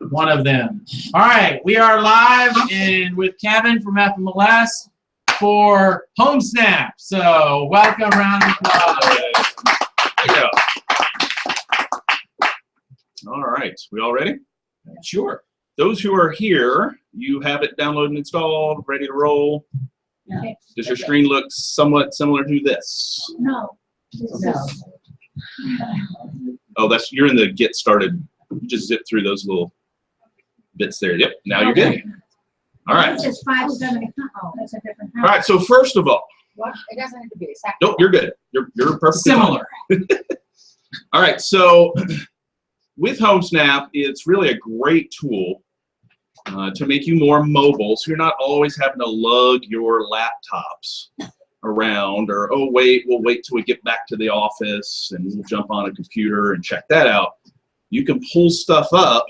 one of them. All right, we are live and with Kevin from FMLS for HomeSnap. So welcome, round of applause. Yeah. All right, we all ready? Sure. Those who are here, you have it downloaded and installed, ready to roll. Okay. Does your screen look somewhat similar to this? No. No. Oh, you're in the get started. You just zip through those little bits there. Yep, now you're good. All right. It says 570. Oh, that's a different All right, so first of all, What? It doesn't have to be exact. nope, you're good. You're perfectly Similar. fine. All right, so with HomeSnap, it's really a great tool to make you more mobile, so you're not always having to lug your laptops around, or oh wait, we'll wait till we get back to the office and we'll jump on a computer and check that out. You can pull stuff up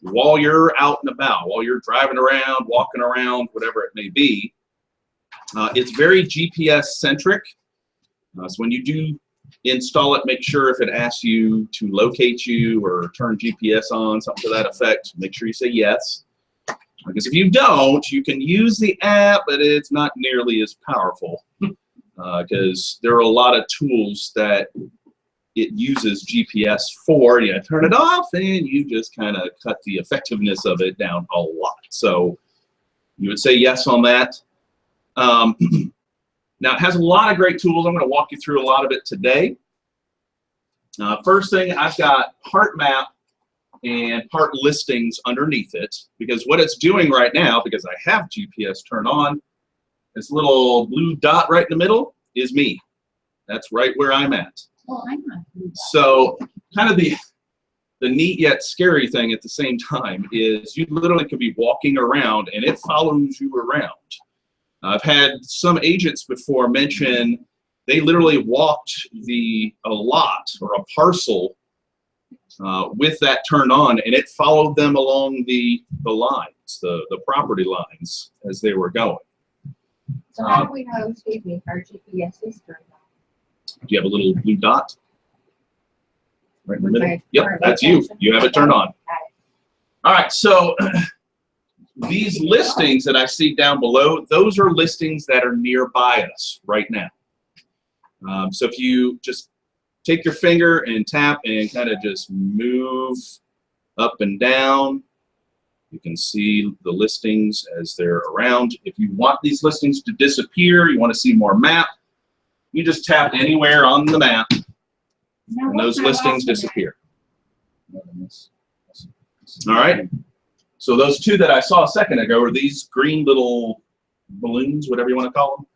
while you're out and about, while you're driving around, walking around, whatever it may be. It's very GPS centric, so when you do install it, make sure if it asks you to locate you or turn GPS on, something to that effect, make sure you say yes. Because if you don't, you can use the app, but it's not nearly as powerful because there are a lot of tools that it uses GPS for. You turn it off and you just kind of cut the effectiveness of it down a lot. So you would say yes on that. Now it has a lot of great tools. I'm going to walk you through a lot of it today. First thing, I've got part map and part listings underneath it, because what it's doing right now, because I have GPS turned on, this little blue dot right in the middle is me. That's right where I'm at. Oh, I'm not. So kind of the neat yet scary thing at the same time is you literally could be walking around and it follows you around. I've had some agents before mention they literally walked a lot or a parcel with that turned on, and it followed them along the lines, the property lines as they were going. So how do we know, excuse me, our GPS is turned on? Do you have a little blue dot right in the middle? Okay. Yep, that's you. You have it turned on. All right, so these listings that I see down below, those are listings that are nearby us right now. So if you just take your finger and tap and kind of just move up and down, you can see the listings as they're around. If you want these listings to disappear, you want to see more map, you just tap anywhere on the map and those listings disappear. All right. So those two that I saw a second ago are these green little balloons, whatever you want to call them.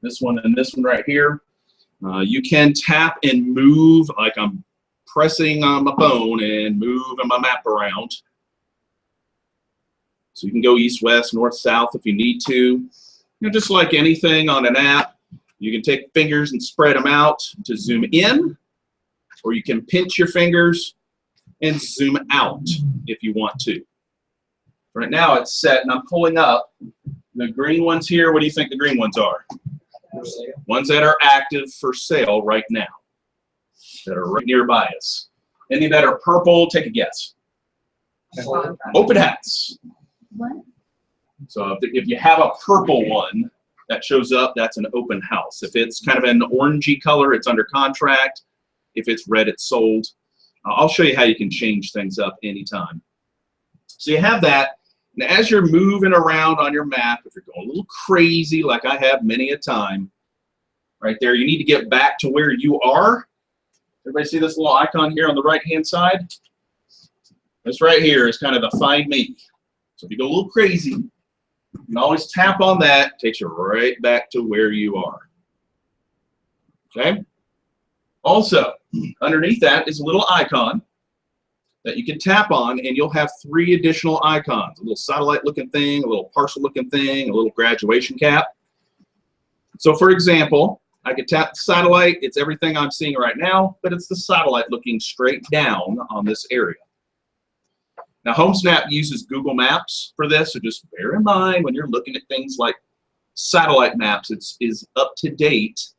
This one and this one right here. You can tap and move, like I'm pressing on my phone and moving my map around. So you can go east, west, north, south if you need to. You know, just like anything on an app, you can take fingers and spread them out to zoom in, or you can pinch your fingers and zoom out if you want to. Right now it's set, and I'm pulling up the green ones here. What do you think the green ones are? Ones that are active for sale right now, that are right nearby us. Any that are purple, take a guess. Open house. What? So if you have a purple one that shows up, that's an open house. If it's kind of an orangey color, it's under contract. If it's red, it's sold. I'll show you how you can change things up anytime. So you have that. And as you're moving around on your map, if you're going a little crazy like I have many a time, right there, you need to get back to where you are. Everybody see this little icon here on the right-hand side? This right here is kind of the Find Me. So if you go a little crazy, you can always tap on that. It takes you right back to where you are. Okay? Also, underneath that is a little icon that you can tap on, and you'll have 3 additional icons. A little satellite-looking thing, a little parcel-looking thing, a little graduation cap. So for example, I could tap the satellite. It's everything I'm seeing right now, but it's the satellite looking straight down on this area. Now, HomeSnap uses Google Maps for this, so just bear in mind when you're looking at things like satellite maps, it's up to date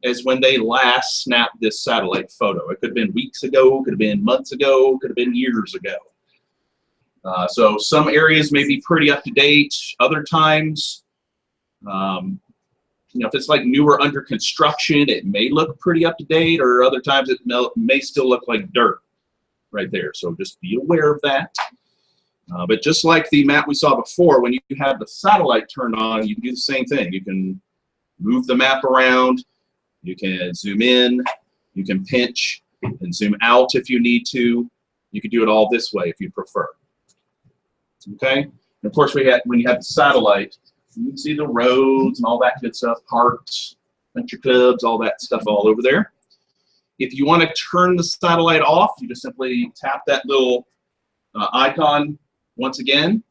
as when they last snapped this satellite photo. It could have been weeks ago, could have been months ago, could have been years ago. So some areas may be pretty up to date. Other times, if it's like newer under construction, it may look pretty up to date, or other times it may still look like dirt right there. So just be aware of that. But just like the map we saw before, when you have the satellite turned on, you can do the same thing. You can move the map around, you can zoom in, you can pinch and zoom out if you need to. You can do it all this way if you prefer. Okay? And of course, when you have the satellite, you can see the roads and all that good stuff, parks, country clubs, all that stuff all over there. If you want to turn the satellite off, you just simply tap that little icon once again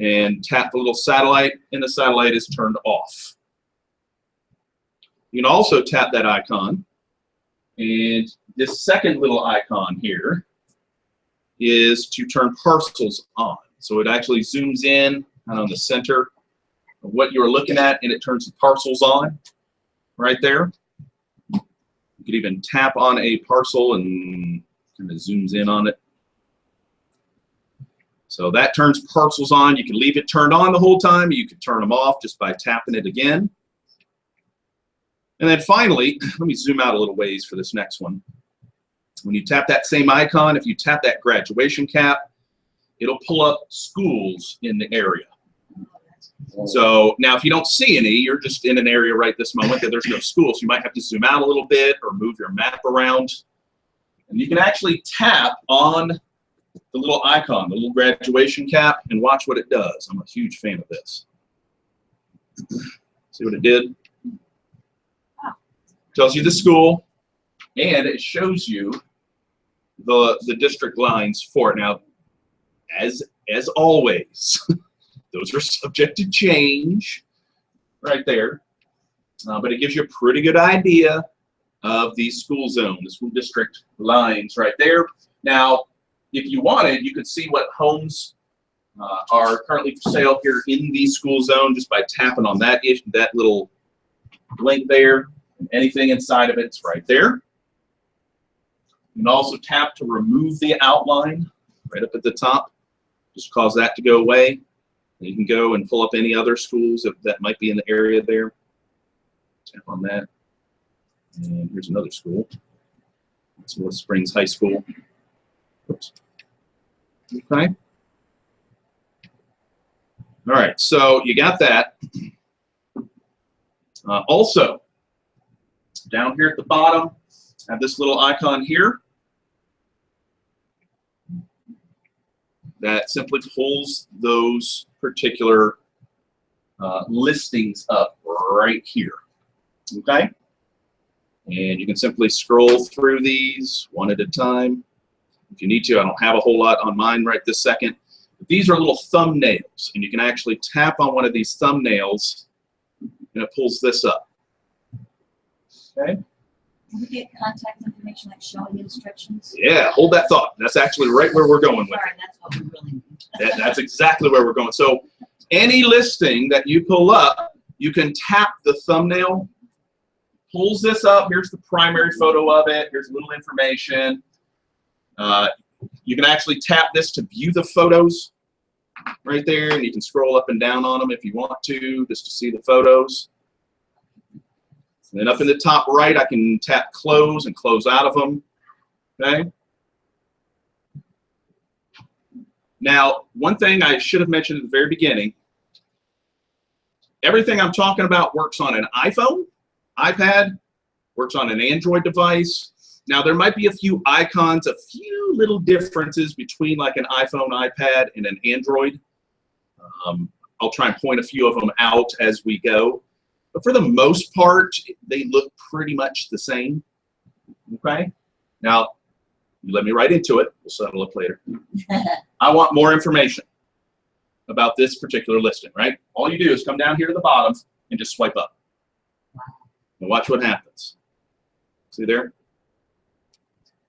and tap the little satellite, and the satellite is turned off. You can also tap that icon, and this second little icon here is to turn parcels on. So it actually zooms in on the center of what you're looking at, and it turns the parcels on right there. You could even tap on a parcel and kind of zooms in on it. So that turns parcels on. You can leave it turned on the whole time. You can turn them off just by tapping it again. And then finally, let me zoom out a little ways for this next one. When you tap that same icon, if you tap that graduation cap, it'll pull up schools in the area. So now if you don't see any, you're just in an area right this moment that there's no school, so you might have to zoom out a little bit or move your map around. And you can actually tap on the little icon, the little graduation cap, and watch what it does. I'm a huge fan of this. See what it did? Tells you the school, and it shows you the district lines for it. Now, as always, those are subject to change right there, but it gives you a pretty good idea of the school zone, the school district lines right there. Now, if you wanted, you could see what homes are currently for sale here in the school zone just by tapping on that little link there. And anything inside of it's right there. You can also tap to remove the outline right up at the top. Just cause that to go away. And you can go and pull up any other schools that might be in the area there. Tap on that. And here's another school. It's North Springs High School. Oops. Okay. All right, so you got that. Also, down here at the bottom, I have this little icon here that simply pulls those particular listings up right here. Okay? And you can simply scroll through these one at a time if you need to. I don't have a whole lot on mine right this second. But these are little thumbnails, and you can actually tap on one of these thumbnails and it pulls this up. Okay? Can we get contact information like showing instructions? Yeah, hold that thought. That's actually right where we're going with Sorry, it. that's what we really need. That's exactly where we're going. So any listing that you pull up, you can tap the thumbnail, pulls this up. Here's the primary photo of it. Here's a little information. You can actually tap this to view the photos right there, and you can scroll up and down on them if you want to, just to see the photos. And then up in the top right, I can tap close and close out of them. Okay. Now, one thing I should have mentioned at the very beginning, everything I'm talking about works on an iPhone, iPad, works on an Android device. Now, there might be a few icons, a few little differences between like an iPhone, iPad, and an Android. I'll try and point a few of them out as we go. But for the most part, they look pretty much the same. Okay? Now, you let me right into it. We'll settle up later. I want more information about this particular listing, right? All you do is come down here to the bottom and just swipe up. And watch what happens. See there?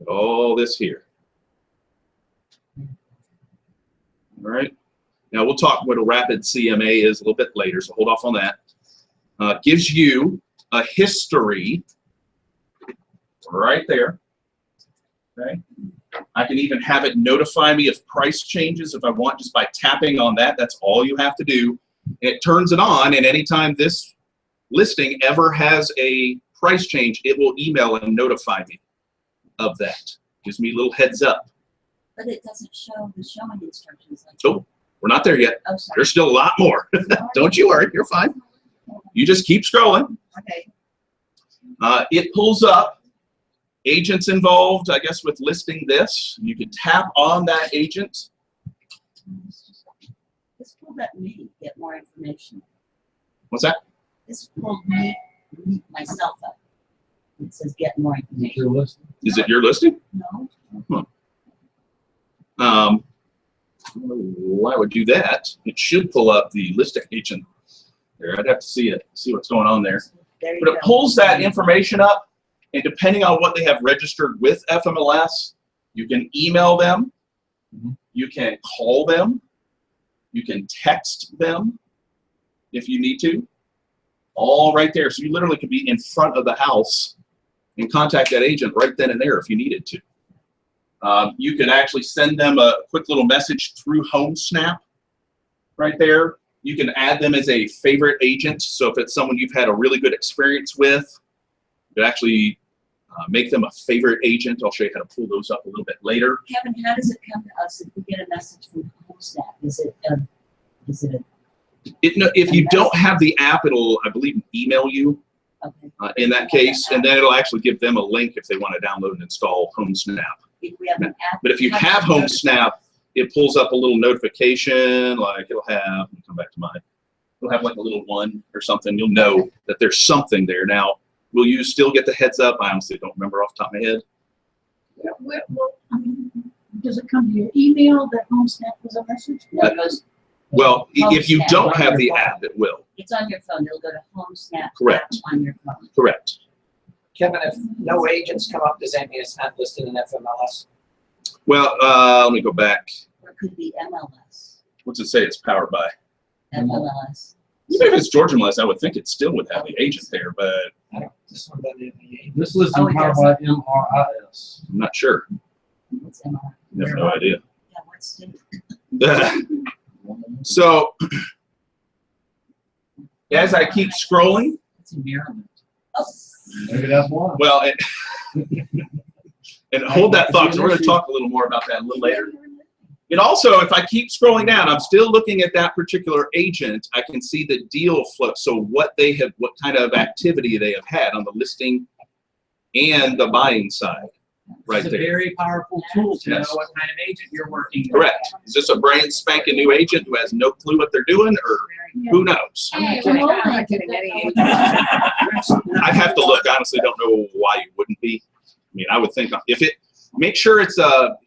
All this here. All right. Now we'll talk what a rapid CMA is a little bit later, so hold off on that. Gives you a history right there. Okay. I can even have it notify me of price changes if I want, just by tapping on that. That's all you have to do. It turns it on, and anytime this listing ever has a price change, it will email and notify me of that. Gives me a little heads up. But it doesn't show the showing instructions. Like Oh, we're not there yet. Oh, sorry. There's still a lot more. Don't you worry, you're fine. You just keep scrolling. Okay. It pulls up agents involved, I guess, with listing this. You can tap on that agent. This pulled up me, get more information. What's that? This pulled me myself up. It says get more information. Is it your listing? No. Why would do that? It should pull up the listing agent there. I'd have to see it, see what's going on there. There you But go. it pulls that information up, and depending on what they have registered with FMLS, you can email them, you can call them, you can text them if you need to, all right there. So you literally could be in front of the house and contact that agent right then and there if you needed to. You could actually send them a quick little message through HomeSnap right there. You can add them as a favorite agent. So if it's someone you've had a really good experience with, you could actually make them a favorite agent. I'll show you how to pull those up a little bit later. Kevin, how does it come to us if we get a message from HomeSnap? Is it If you don't have the app, it'll, I believe, email you okay? in that case, and then it'll actually give them a link if they want to download and install HomeSnap. If we have an app. But if you have HomeSnap, it pulls up a little notification, like it'll have, let me come back to mine, it'll have like a little 1 or something. You'll know that there's something there. Now, will you still get the heads up? I honestly don't remember off the top of my head. Does it come to your email that HomeSnap was a message? No, it goes, Well, if you HomeSnap. don't have the app, it will. it's on your phone. It'll go to HomeSnap Correct. app on your phone. Correct. Kevin, if no agents come up, does that mean it's not listed in FMLS? Well, let me go back. Or it could be MLS. What's it say? It's powered by. FMLS. Even if it's Georgia MLS, I would think it still would have the agent there, but I don't, this one doesn't have the agent. This listing Oh, it powered by MRIS. I'm not sure. What's MLS? I have no idea. Yeah, what state? So, as I keep scrolling, It's in Maryland. Oh. Maybe that's why. well, and hold that thought, because we're going to talk a little more about that a little later. And also, if I keep scrolling down, I'm still looking at that particular agent. I can see the deal flow. So what kind of activity they have had on the listing and the buying side, right It's a there. very powerful tool to Yes. know what kind of agent you're working with. Correct. Is this a brand spanking new agent who has no clue what they're doing, or who knows? I'm not getting any agents. I'd have to look. I honestly don't know why you wouldn't be. I mean, I would think if it. Make sure it's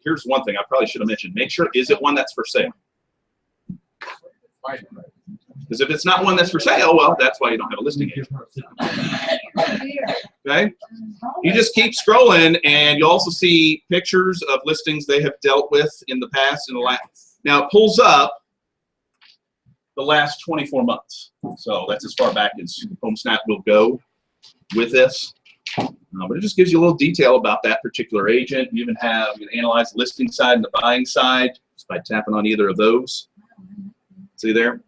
here's one thing I probably should have mentioned. Make sure, is it one that's for sale? Because if it's not one that's for sale, well, that's why you don't have a listing agent. Okay? You just keep scrolling, and you'll also see pictures of listings they have dealt with in the past. Now, it pulls up the last 24 months. So that's as far back as HomeSnap will go with this. But it just gives you a little detail about that particular agent. You even have, you can analyze the listing side and the buying side just by tapping on either of those. See there?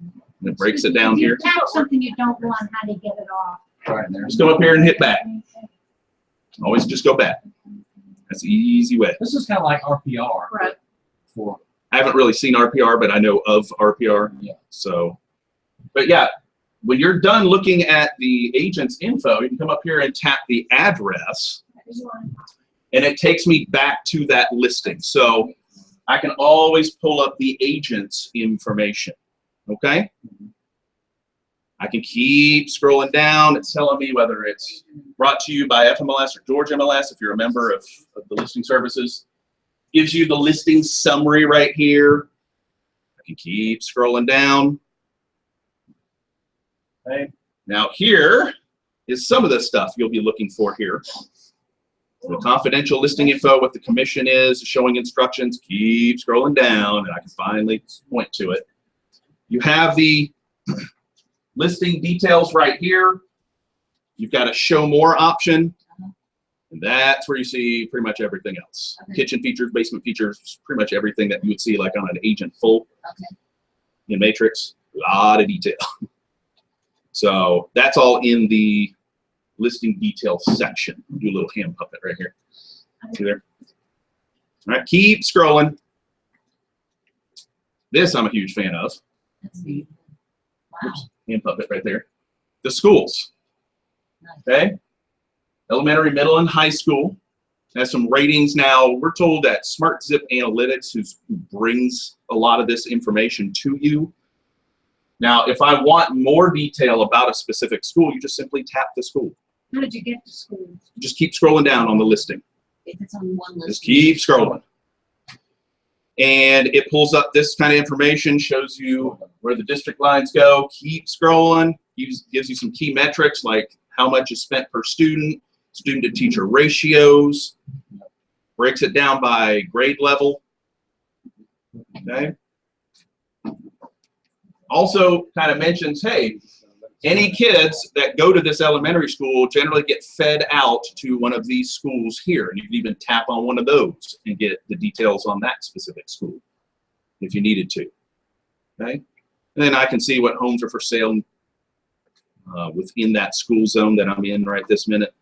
And it breaks it down here. Tap something you don't want, how to get it off. Right there. Just come up here and hit back. Always just go back. That's the easy way. This is kind of like RPR. Right. For I haven't really seen RPR, but I know of RPR. Yeah. So, but yeah, when you're done looking at the agent's info, you can come up here and tap the address, and it takes me back to that listing. So I can always pull up the agent's information. Okay? I can keep scrolling down. It's telling me whether it's brought to you by FMLS or Georgia MLS, if you're a member of the listing services. Gives you the listing summary right here. I can keep scrolling down. Okay. Now here is some of the stuff you'll be looking for here. The confidential listing info, what the commission is, showing instructions. Keep scrolling down, and I can finally point to it. You have the listing details right here. You've got a show more option. And that's where you see pretty much everything else. Okay. Kitchen features, basement features, pretty much everything that you would see like on an agent full Okay. in Matrix. A lot of detail. So that's all in the listing details section. Do a little hand puppet right here. See there? All right, keep scrolling. This I'm a huge fan of. That's neat. Wow. Oops, hand puppet right there. The schools. Okay? Elementary, middle, and high school. Has some ratings now. We're told that Smart Zip Analytics, who brings a lot of this information to you. Now, if I want more detail about a specific school, you just simply tap the school. How did you get to school? Just keep scrolling down on the listing. If it's on one list. Just keep scrolling. And it pulls up this kind of information, shows you where the district lines go. Keep scrolling. Gives you some key metrics like how much is spent per student, student to teacher ratios, breaks it down by grade level. Okay. Also kind of mentions, hey, any kids that go to this elementary school generally get fed out to one of these schools here. And you can even tap on one of those and get the details on that specific school if you needed to. Okay. And then I can see what homes are for sale within that school zone that I'm in right this minute.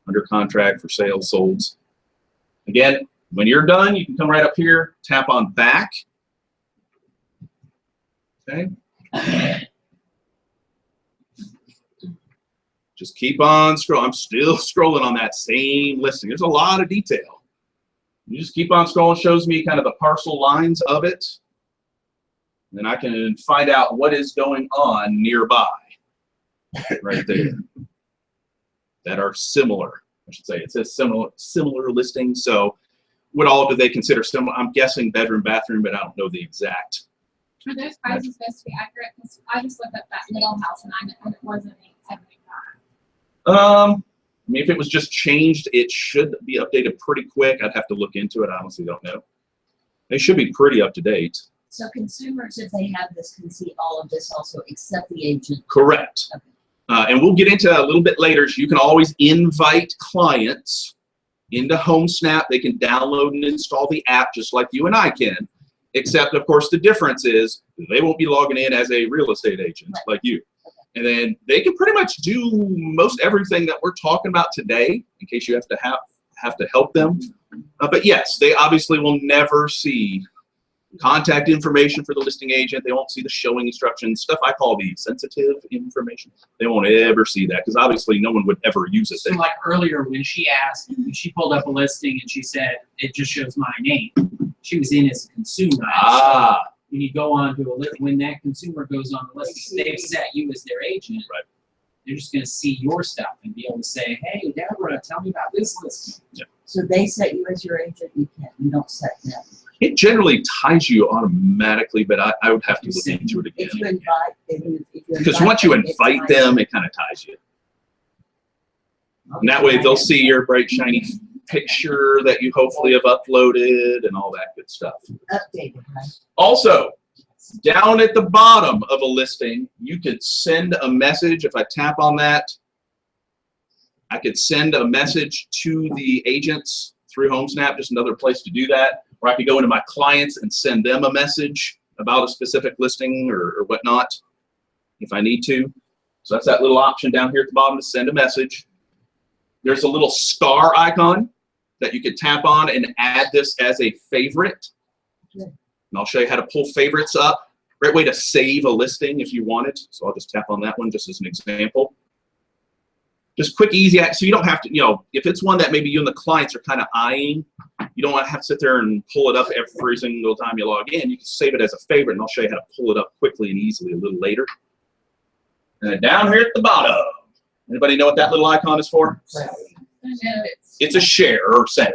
Under contract, for sale, sold. Again, when you're done, you can come right up here, tap on back. Okay. Just keep on scrolling. I'm still scrolling on that same listing. There's a lot of detail. You just keep on scrolling, shows me kind of the parcel lines of it. Then I can find out what is going on nearby right there that are similar. I should say it says similar listings. So what all do they consider similar? I'm guessing bedroom, bathroom, but I don't know the exact. Are those prices supposed to be accurate? Because I just looked up that little house and it wasn't 875. I mean, if it was just changed, it should be updated pretty quick. I'd have to look into it. I honestly don't know. They should be pretty up to date. So consumers, if they have this, can see all of this also, except the agent. Correct. Okay. And we'll get into that a little bit later. So you can always invite clients into HomeSnap. They can download and install the app just like you and I can. Except, of course, the difference is they won't be logging in as a real estate agent like you. And then they can pretty much do most everything that we're talking about today, in case you have to help them. But yes, they obviously will never see contact information for the listing agent. They won't see the showing instructions, stuff I call the sensitive information. They won't ever see that because obviously no one would ever use it. So like earlier when she asked, when she pulled up a listing and she said, it just shows my name. She was in as a consumer. Ah. So when you go on to a listing, when that consumer goes on the listing, they've set you as their agent. Right. They're just going to see your stuff and be able to say, hey, Deborah, tell me about this listing. Yeah. So they set you as your agent, you don't set them. It generally ties you automatically, but I would have to look into it again. If you invite, Because once you invite them, it kind of ties you. And that way they'll see your bright, shiny picture that you hopefully have uploaded and all that good stuff. Updated, right? Also, down at the bottom of a listing, you could send a message. If I tap on that, I could send a message to the agents through HomeSnap, just another place to do that. Or I could go into my clients and send them a message about a specific listing or whatnot if I need to. So that's that little option down here at the bottom to send a message. There's a little star icon that you could tap on and add this as a favorite. And I'll show you how to pull favorites up. Great way to save a listing if you wanted. So I'll just tap on that one just as an example. Just quick, easy, so you don't have to, if it's one that maybe you and the clients are kind of eyeing, you don't want to have to sit there and pull it up every single time you log in. You can save it as a favorite, and I'll show you how to pull it up quickly and easily a little later. And then down here at the bottom, anybody know what that little icon is for? It's a share or send.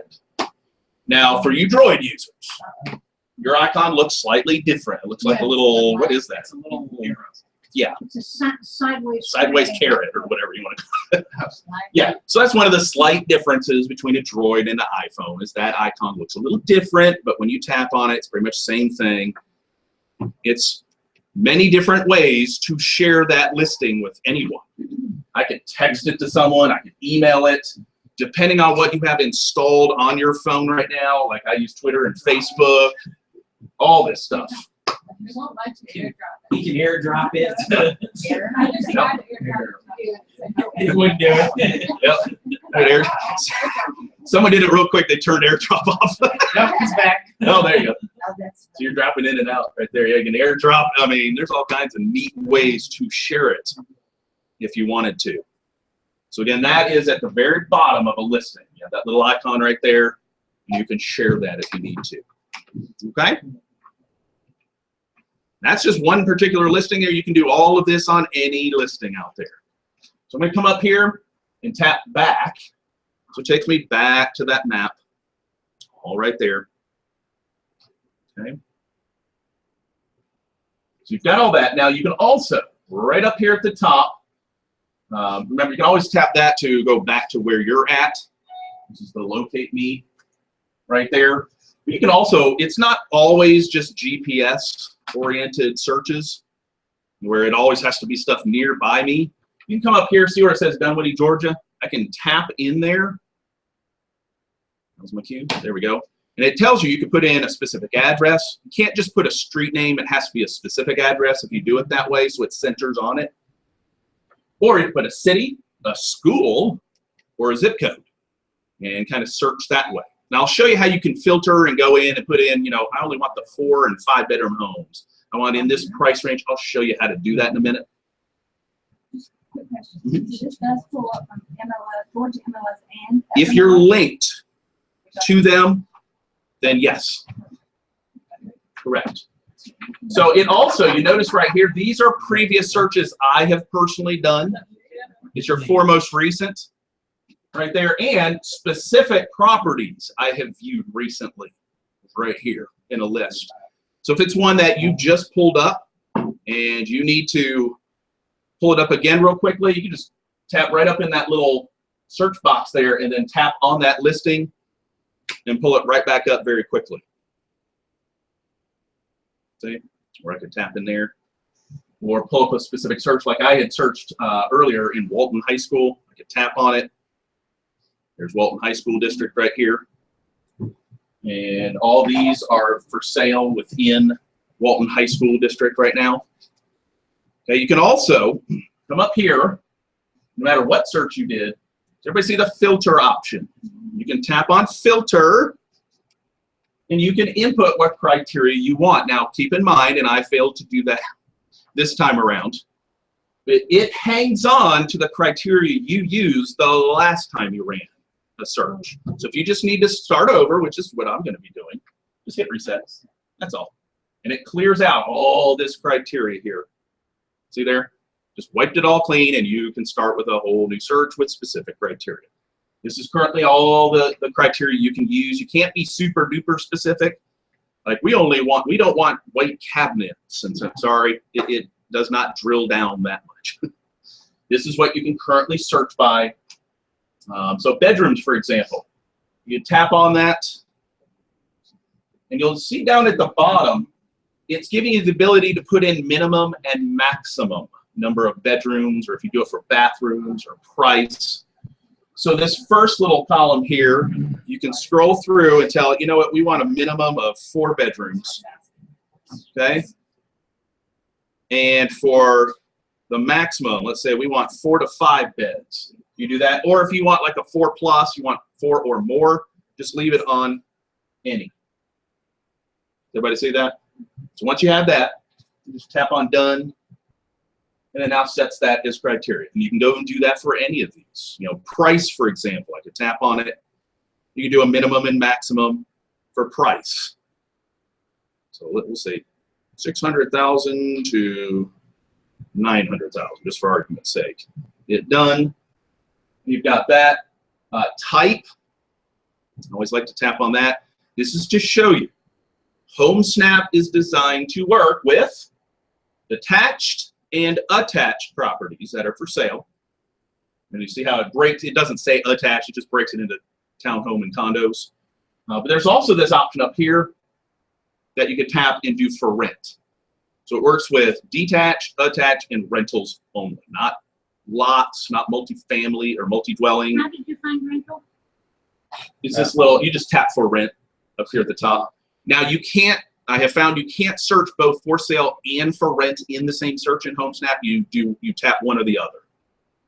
Now, for you Droid users, your icon looks slightly different. It looks like a little, what is that? It's a little arrow. Yeah. It's a sideways Carrot or whatever you want to call it. Yeah, so that's one of the slight differences between a Droid and the iPhone is that icon looks a little different, but when you tap on it, it's pretty much the same thing. It's many different ways to share that listing with anyone. I could text it to someone, I could email it, depending on what you have installed on your phone right now, like I use Twitter and Facebook, all this stuff. It won't let you airdrop He can airdrop it. it. I just tried to airdrop it. It wouldn't do it. Yep. Good air. Someone did it real quick. They turned AirDrop off. No, he's back. Oh, there you go. Oh, that's. So you're dropping in and out right there. You can AirDrop. I mean, there's all kinds of neat ways to share it if you wanted to. So again, that is at the very bottom of a listing. You have that little icon right there. And you can share that if you need to. Okay? That's just one particular listing there. You can do all of this on any listing out there. So I'm going to come up here and tap back. So it takes me back to that map. All right there. Okay. So you've got all that. Now you can also, right up here at the top, remember you can always tap that to go back to where you're at. This is the locate me right there. But you can also, it's not always just GPS oriented searches where it always has to be stuff nearby me. You can come up here, see where it says Dunwoody, Georgia. I can tap in there. That was my cue. There we go. And it tells you can put in a specific address. You can't just put a street name. It has to be a specific address if you do it that way so it centers on it. Or you can put a city, a school, or a zip code and kind of search that way. Now I'll show you how you can filter and go in and put in, you know, I only want the 4 and 5 bedroom homes. I want in this price range. I'll show you how to do that in a minute. Quick question. This does pull up from MLS, Georgia MLS and. If you're linked to them, then yes. Correct. So it also, you notice right here, these are previous searches I have personally done. It's your 4 most recent right there, and specific properties I have viewed recently right here in a list. So if it's one that you just pulled up and you need to pull it up again real quickly, you can just tap right up in that little search box there and then tap on that listing and pull it right back up very quickly. See, or I could tap in there or pull up a specific search like I had searched earlier in Walton High School. I could tap on it. There's Walton High School District right here. And all these are for sale within Walton High School District right now. Okay, you can also come up here, no matter what search you did. Does everybody see the filter option? You can tap on filter and you can input what criteria you want. Now keep in mind, and I failed to do that this time around, but it hangs on to the criteria you used the last time you ran a search. So if you just need to start over, which is what I'm going to be doing, just hit reset. That's all. And it clears out all this criteria here. See there? Just wiped it all clean and you can start with a whole new search with specific criteria. This is currently all the criteria you can use. You can't be super duper specific. Like we don't want white cabinets, and so, sorry, it does not drill down that much. This is what you can currently search by. So bedrooms, for example, you tap on that and you'll see down at the bottom, it's giving you the ability to put in minimum and maximum number of bedrooms, or if you do it for bathrooms or price. So this first little column here, you can scroll through and tell it, you know what, we want a minimum of 4 bedrooms, okay? And for the maximum, let's say we want 4 to 5 beds. You do that, or if you want like a 4+, you want 4 or more, just leave it on any. Everybody see that? So once you have that, you just tap on done, and it now sets that as criteria. And you can go and do that for any of these. You know, price, for example, I could tap on it. You can do a minimum and maximum for price. So we'll say 600,000 to 900,000, just for argument's sake. Hit done. You've got that. Type. I always like to tap on that. This is to show you. HomeSnap is designed to work with detached and attached properties that are for sale. And you see how it breaks. It doesn't say attached. It just breaks it into townhome and condos. But there's also this option up here that you can tap and do for rent. So it works with detached, attached, and rentals only, not lots, not multifamily or multi-dwelling. How did you find rental? It's this little, you just tap for rent up here at the top. Now you can't, I have found you can't search both for sale and for rent in the same search in HomeSnap. You tap one or the other.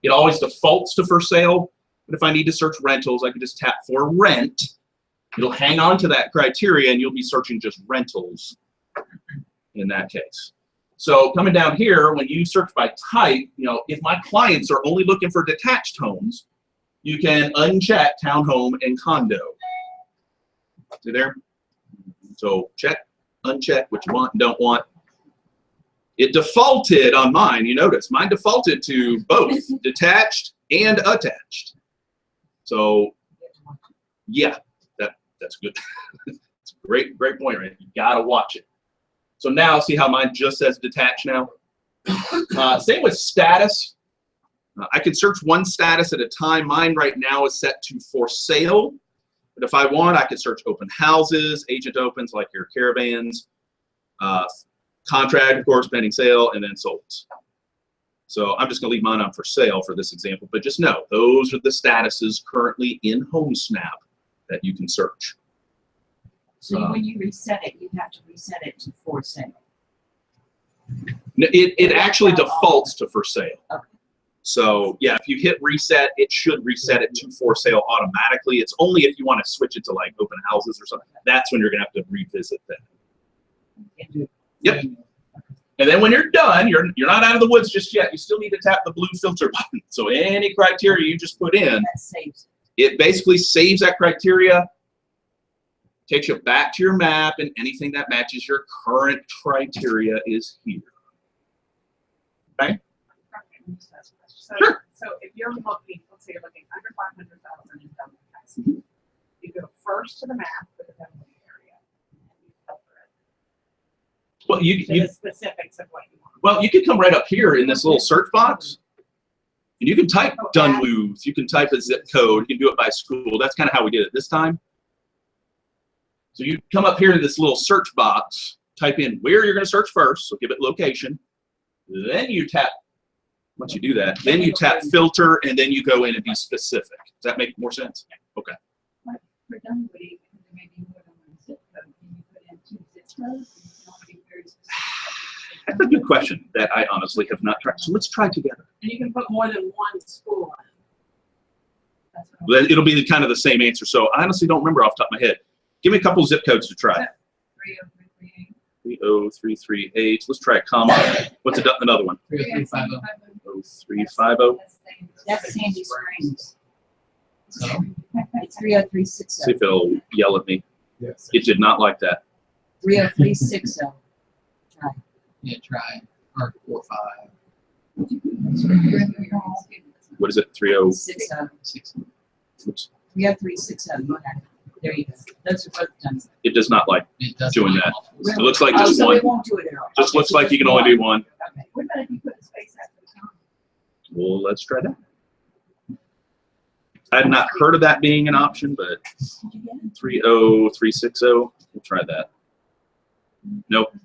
It always defaults to for sale, but if I need to search rentals, I can just tap for rent. It'll hang on to that criteria and you'll be searching just rentals in that case. So coming down here, when you search by type, if my clients are only looking for detached homes, you can uncheck townhome and condo. See there? So check, uncheck what you want and don't want. It defaulted on mine, you notice. Mine defaulted to both detached and attached. So yeah, that's good. It's a great point, right? You gotta watch it. So now see how mine just says detached now? Same with status. I can search one status at a time. Mine right now is set to for sale. But if I want, I can search open houses, agent opens like your caravans, contract, of course, pending sale, and then sold. So I'm just going to leave mine on for sale for this example. But just know, those are the statuses currently in HomeSnap that you can search. So when you reset it, you have to reset it to for sale. It actually defaults to for sale. Okay. So yeah, if you hit reset, it should reset it to for sale automatically. It's only if you want to switch it to like open houses or something. That's when you're going to have to revisit that. Yep. And then when you're done, you're not out of the woods just yet. You still need to tap the blue filter button. So any criteria you just put in, That saves it basically saves that criteria, takes you back to your map, and anything that matches your current criteria is here. Okay? So, Sure. so if you're looking, let's say you're looking under 500,000 in Dublin, Texas, you go first to the map for the Dublin area, and you filter it Well, to the specifics of what you want. Well, you can come right up here in this little search box, and you can type Dunluth. You can type a zip code. You can do it by school. That's kind of how we did it this time. So you come up here to this little search box, type in where you're going to search first, so give it location. Then you tap, once you do that, then you tap filter, and then you go in and be specific. Does that make more sense? Okay. For Dunwoody, because there may be more than one zip code, can you put in 2 zip codes? And you can only be very specific. That's a good question that I honestly have not tried. So let's try together. And you can put more than one school in. That's what I'm It'll be kind of the same answer. So I honestly don't remember off the top of my head. Give me a couple zip codes to try. 30338. 30338. Let's try a comma. What's another one? 30350. 0350. That's Sandy Springs. So, It's 30360. See if it'll yell at me. Yes. It did not like that. 30360. Try. yeah, try. Or 45. What is it? 30. 60. 60. Oops. 30360. Go ahead. There you go. Those are both done. It does not like It does doing like that. multiples. It looks like Oh, just so one. it won't do it at all. Just Okay, looks so like you can only do one. Okay. What about if you put a space after the comma? Well, let's try that. I had not heard of that being an option, but Did you get it? 30360. We'll try that. Nope.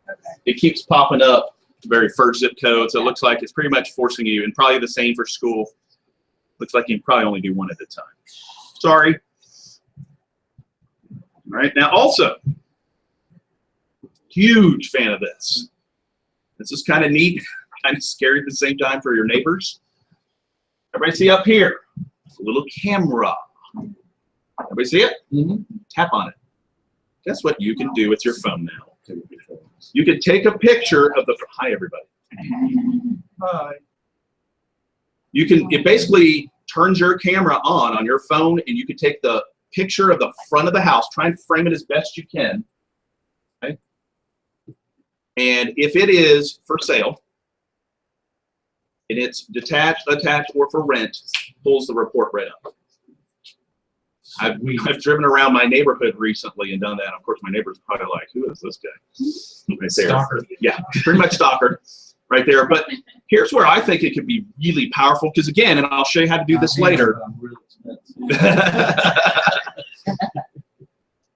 Okay. It keeps popping up the very first zip code, so it looks like it's pretty much forcing you, and probably the same for school. Looks like you can probably only do one at a time. Sorry. All right, now also, huge fan of this. This is kind of neat, kind of scary at the same time for your neighbors. Everybody see up here? It's a little camera. Everybody see it? Mm-hmm. Tap on it. Guess what you can do with your phone now? You can take a picture of the, hi everybody. Hi. You can, it basically turns your camera on your phone, and you can take the picture of the front of the house, try and frame it as best you can. Okay? And if it is for sale, and it's detached, attached, or for rent, pulls the report right up. I've driven around my neighborhood recently and done that. Of course, my neighbor's probably like, who is this guy? Right there. Stalker. Yeah, pretty much stalker right there. But here's where I think it could be really powerful, because again, and I'll show you how to do this later,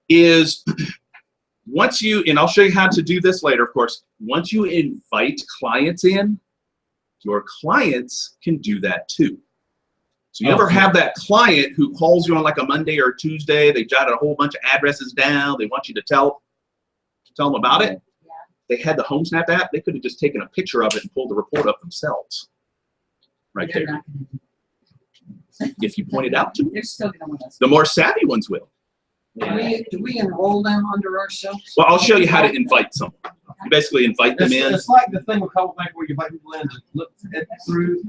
is once you, and I'll show you how to do this later, of course, once you invite clients in, your clients can do that too. So you ever have that client who calls you on like a Monday or Tuesday, they jotted a whole bunch of addresses down, they want you to tell them about it? Yeah. They had the HomeSnap app, they could have just taken a picture of it and pulled the report up themselves. Right They're there. not gonna do If you point it out to them. They're still gonna want us. The more savvy ones will. Do we enroll them under ourselves? Well, I'll show you how to invite someone. You basically invite them in. It's like the thing with couple bank where you invite people in to look it through,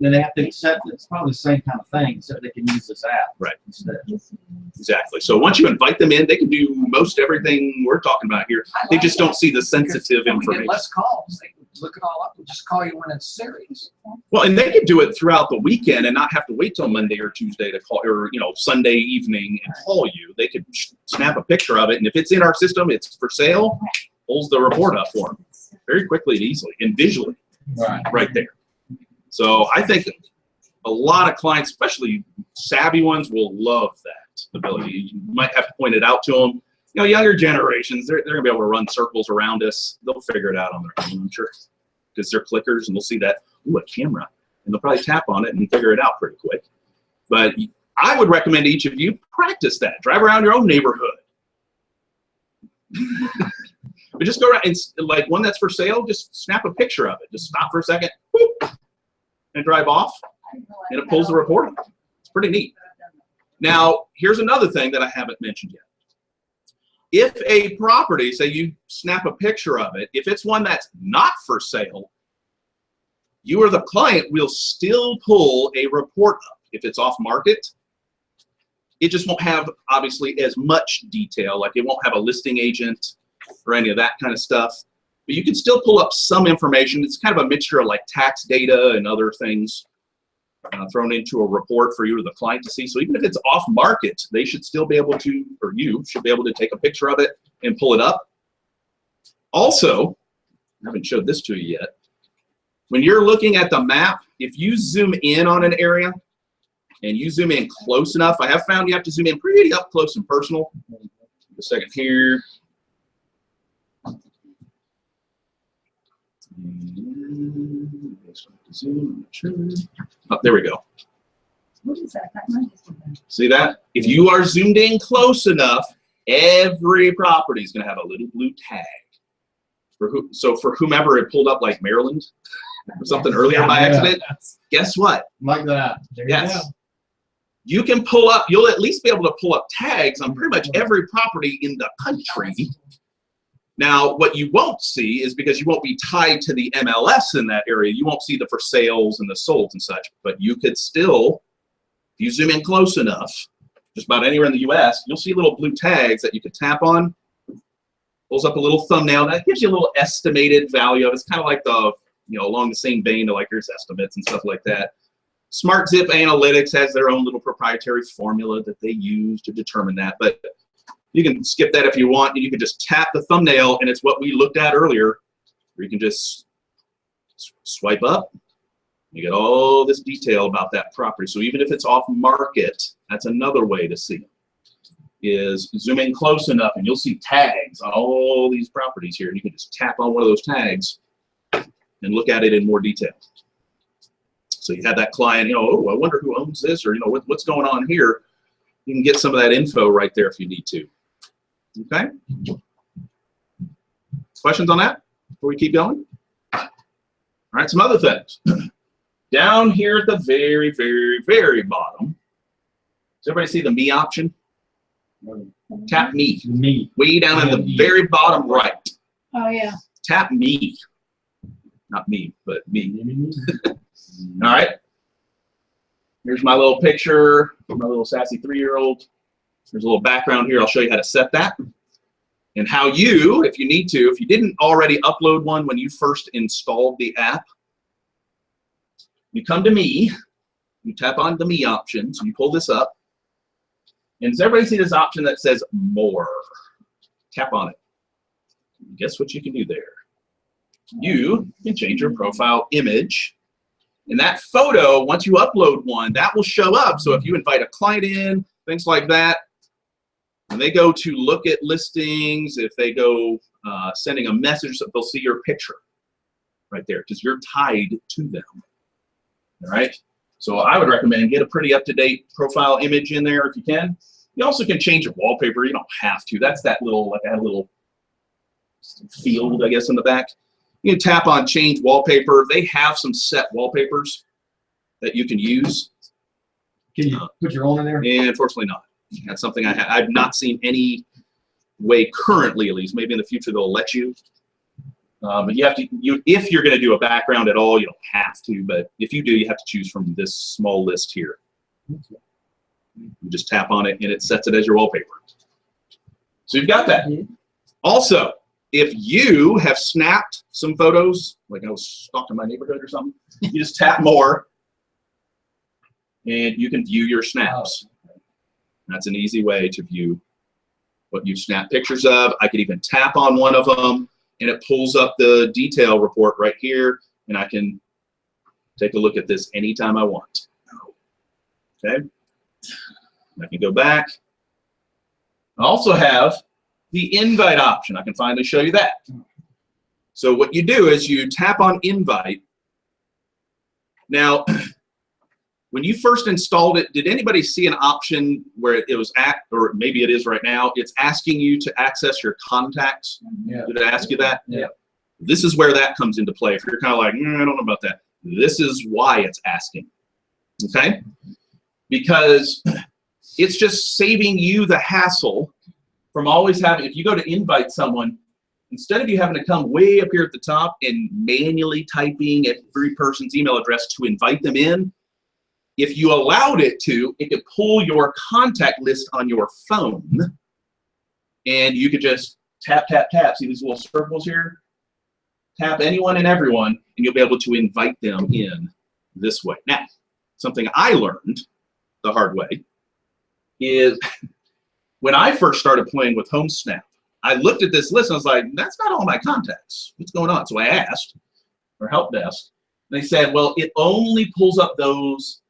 then they have to accept it. It's probably the same kind of thing, except they can use this app. Right. Instead. Exactly. So once you invite them in, they can do most everything we're talking about here. They just don't see the sensitive We get information. less calls. They can look it all up and just call you when it's serious. Well, and they could do it throughout the weekend and not have to wait till Monday or Tuesday to call, or Sunday evening and call you. They could snap a picture of it, and if it's in our system, it's for sale. Pulls the report up for them very quickly and easily and visually, right there. So I think a lot of clients, especially savvy ones, will love that ability. You might have to point it out to them. Younger generations, they're going to be able to run circles around us. They'll figure it out on their own, I'm sure, because they're clickers and they'll see that, ooh, a camera, and they'll probably tap on it and figure it out pretty quick. But I would recommend each of you practice that. Drive around your own neighborhood. But just go around and, like, one that's for sale, just snap a picture of it. Just stop for a second, whoop, and drive off, and it pulls the report up. It's pretty neat. Now, here's another thing that I haven't mentioned yet. If a property, say you snap a picture of it, if it's one that's not for sale, you or the client will still pull a report up. If it's off market, it just won't have, obviously, as much detail. Like, it won't have a listing agent or any of that kind of stuff. But you can still pull up some information. It's kind of a mixture of like tax data and other things thrown into a report for you or the client to see. So even if it's off market, they should still be able to, or you should be able to take a picture of it and pull it up. Also, I haven't showed this to you yet. When you're looking at the map, if you zoom in on an area and you zoom in close enough, I have found you have to zoom in pretty up close and personal. A second here. Oh, there we go. What is that? That might just be that. See that? If you are zoomed in close enough, every property is going to have a little blue tag. So for whomever it pulled up, like Maryland or something earlier by accident, guess what? Like that. There you Yes. go. You can pull up, you'll at least be able to pull up tags on pretty much every property in the country. Now, what you won't see is, because you won't be tied to the MLS in that area, you won't see the for sales and the solds and such, but you could still, if you zoom in close enough, just about anywhere in the US, you'll see little blue tags that you could tap on. Pulls up a little thumbnail. That gives you a little estimated value of it. It's kind of like the, along the same vein of like here's estimates and stuff like that. SmartZip Analytics has their own little proprietary formula that they use to determine that, but you can skip that if you want, and you can just tap the thumbnail, and it's what we looked at earlier, where you can just swipe up. You get all this detail about that property. So even if it's off market, that's another way to see it, is zoom in close enough, and you'll see tags on all these properties here. And you can just tap on one of those tags and look at it in more detail. So you have that client, oh, I wonder who owns this, or what's going on here. You can get some of that info right there if you need to. Okay? Questions on that before we keep going? All right, some other things. Down here at the very, very, very bottom, does everybody see the Me option? Tap Me. Me. Way down in the very bottom right. Oh, yeah. Tap Me. Not me, but me. All right. Here's my little picture, my little sassy 3-year-old. There's a little background here. I'll show you how to set that and how you, if you need to, if you didn't already upload one when you first installed the app, you come to Me, you tap on the Me option, so you pull this up, and does everybody see this option that says More? Tap on it. Guess what you can do there? You can change your profile image. And that photo, once you upload one, that will show up. So if you invite a client in, things like that, when they go to look at listings, if they go sending a message, they'll see your picture. right there because you're tied to them. All right. So I would recommend get a pretty up-to-date profile image in there if you can. You also can change your wallpaper. You don't have to. That's that little, like I had a little field, I guess, in the back. You can tap on change wallpaper. They have some set wallpapers that you can use. Can you put your own in there? And unfortunately not. That's something I've not seen any way currently, at least. Maybe in the future they'll let you. But you have to, if you're going to do a background at all, you don't have to. But if you do, you have to choose from this small list here. You just tap on it, and it sets it as your wallpaper. So you've got that. Also, if you have snapped some photos, like I was stalking my neighborhood or something, you just tap more, and you can view your snaps. That's an easy way to view what you've snapped pictures of. I could even tap on one of them, and it pulls up the detail report right here, and I can take a look at this anytime I want. Okay? I can go back. I also have the invite option. I can finally show you that. So what you do is you tap on invite. Now, when you first installed it, did anybody see an option where it was at, or maybe it is right now, it's asking you to access your contacts? Yeah. Did it ask you that? Yeah. This is where that comes into play. If you're kind of like, I don't know about that. This is why it's asking, okay? Because it's just saving you the hassle from always having, if you go to invite someone, instead of you having to come way up here at the top and manually typing every person's email address to invite them in, if you allowed it to, it could pull your contact list on your phone, and you could just tap, tap, tap. See these little circles here? Tap anyone and everyone, and you'll be able to invite them in this way. Now, something I learned the hard way is when I first started playing with HomeSnap, I looked at this list and I was like, that's not all my contacts. What's going on? So I asked for help desk. And they said, well, it only pulls up those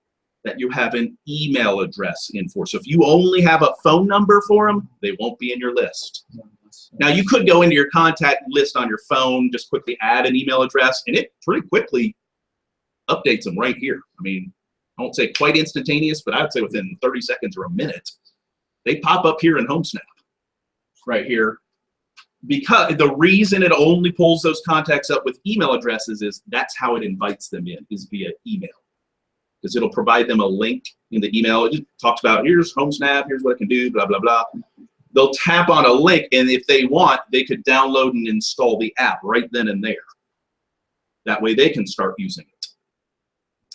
that you have an email address in for. So if you only have a phone number for them, they won't be in your list. Now you could go into your contact list on your phone, just quickly add an email address, and it pretty quickly updates them right here. I mean, I won't say quite instantaneous, but I would say within 30 seconds or a minute, they pop up here in HomeSnap right here. Because the reason it only pulls those contacts up with email addresses is that's how it invites them in, is via email. Because it'll provide them a link in the email. It just talks about, here's HomeSnap, here's what it can do, blah, blah, blah. They'll tap on a link, and if they want, they could download and install the app right then and there. That way they can start using it.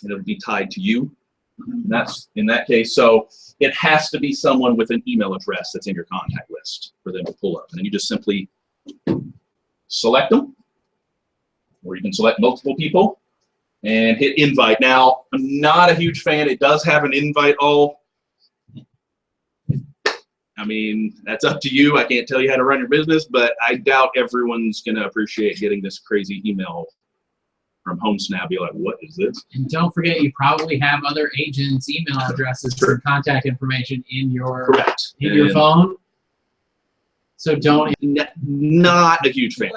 And it'll be tied to you. And that's in that case. So it has to be someone with an email address that's in your contact list for them to pull up. And then you just simply select them, or you can select multiple people and hit invite. Now, I'm not a huge fan. It does have an invite all. I mean, that's up to you. I can't tell you how to run your business, but I doubt everyone's going to appreciate getting this crazy email from HomeSnap. Be like, what is this? And don't forget, you probably have other agents' email addresses and contact information in your phone. So don't. Not a huge fan.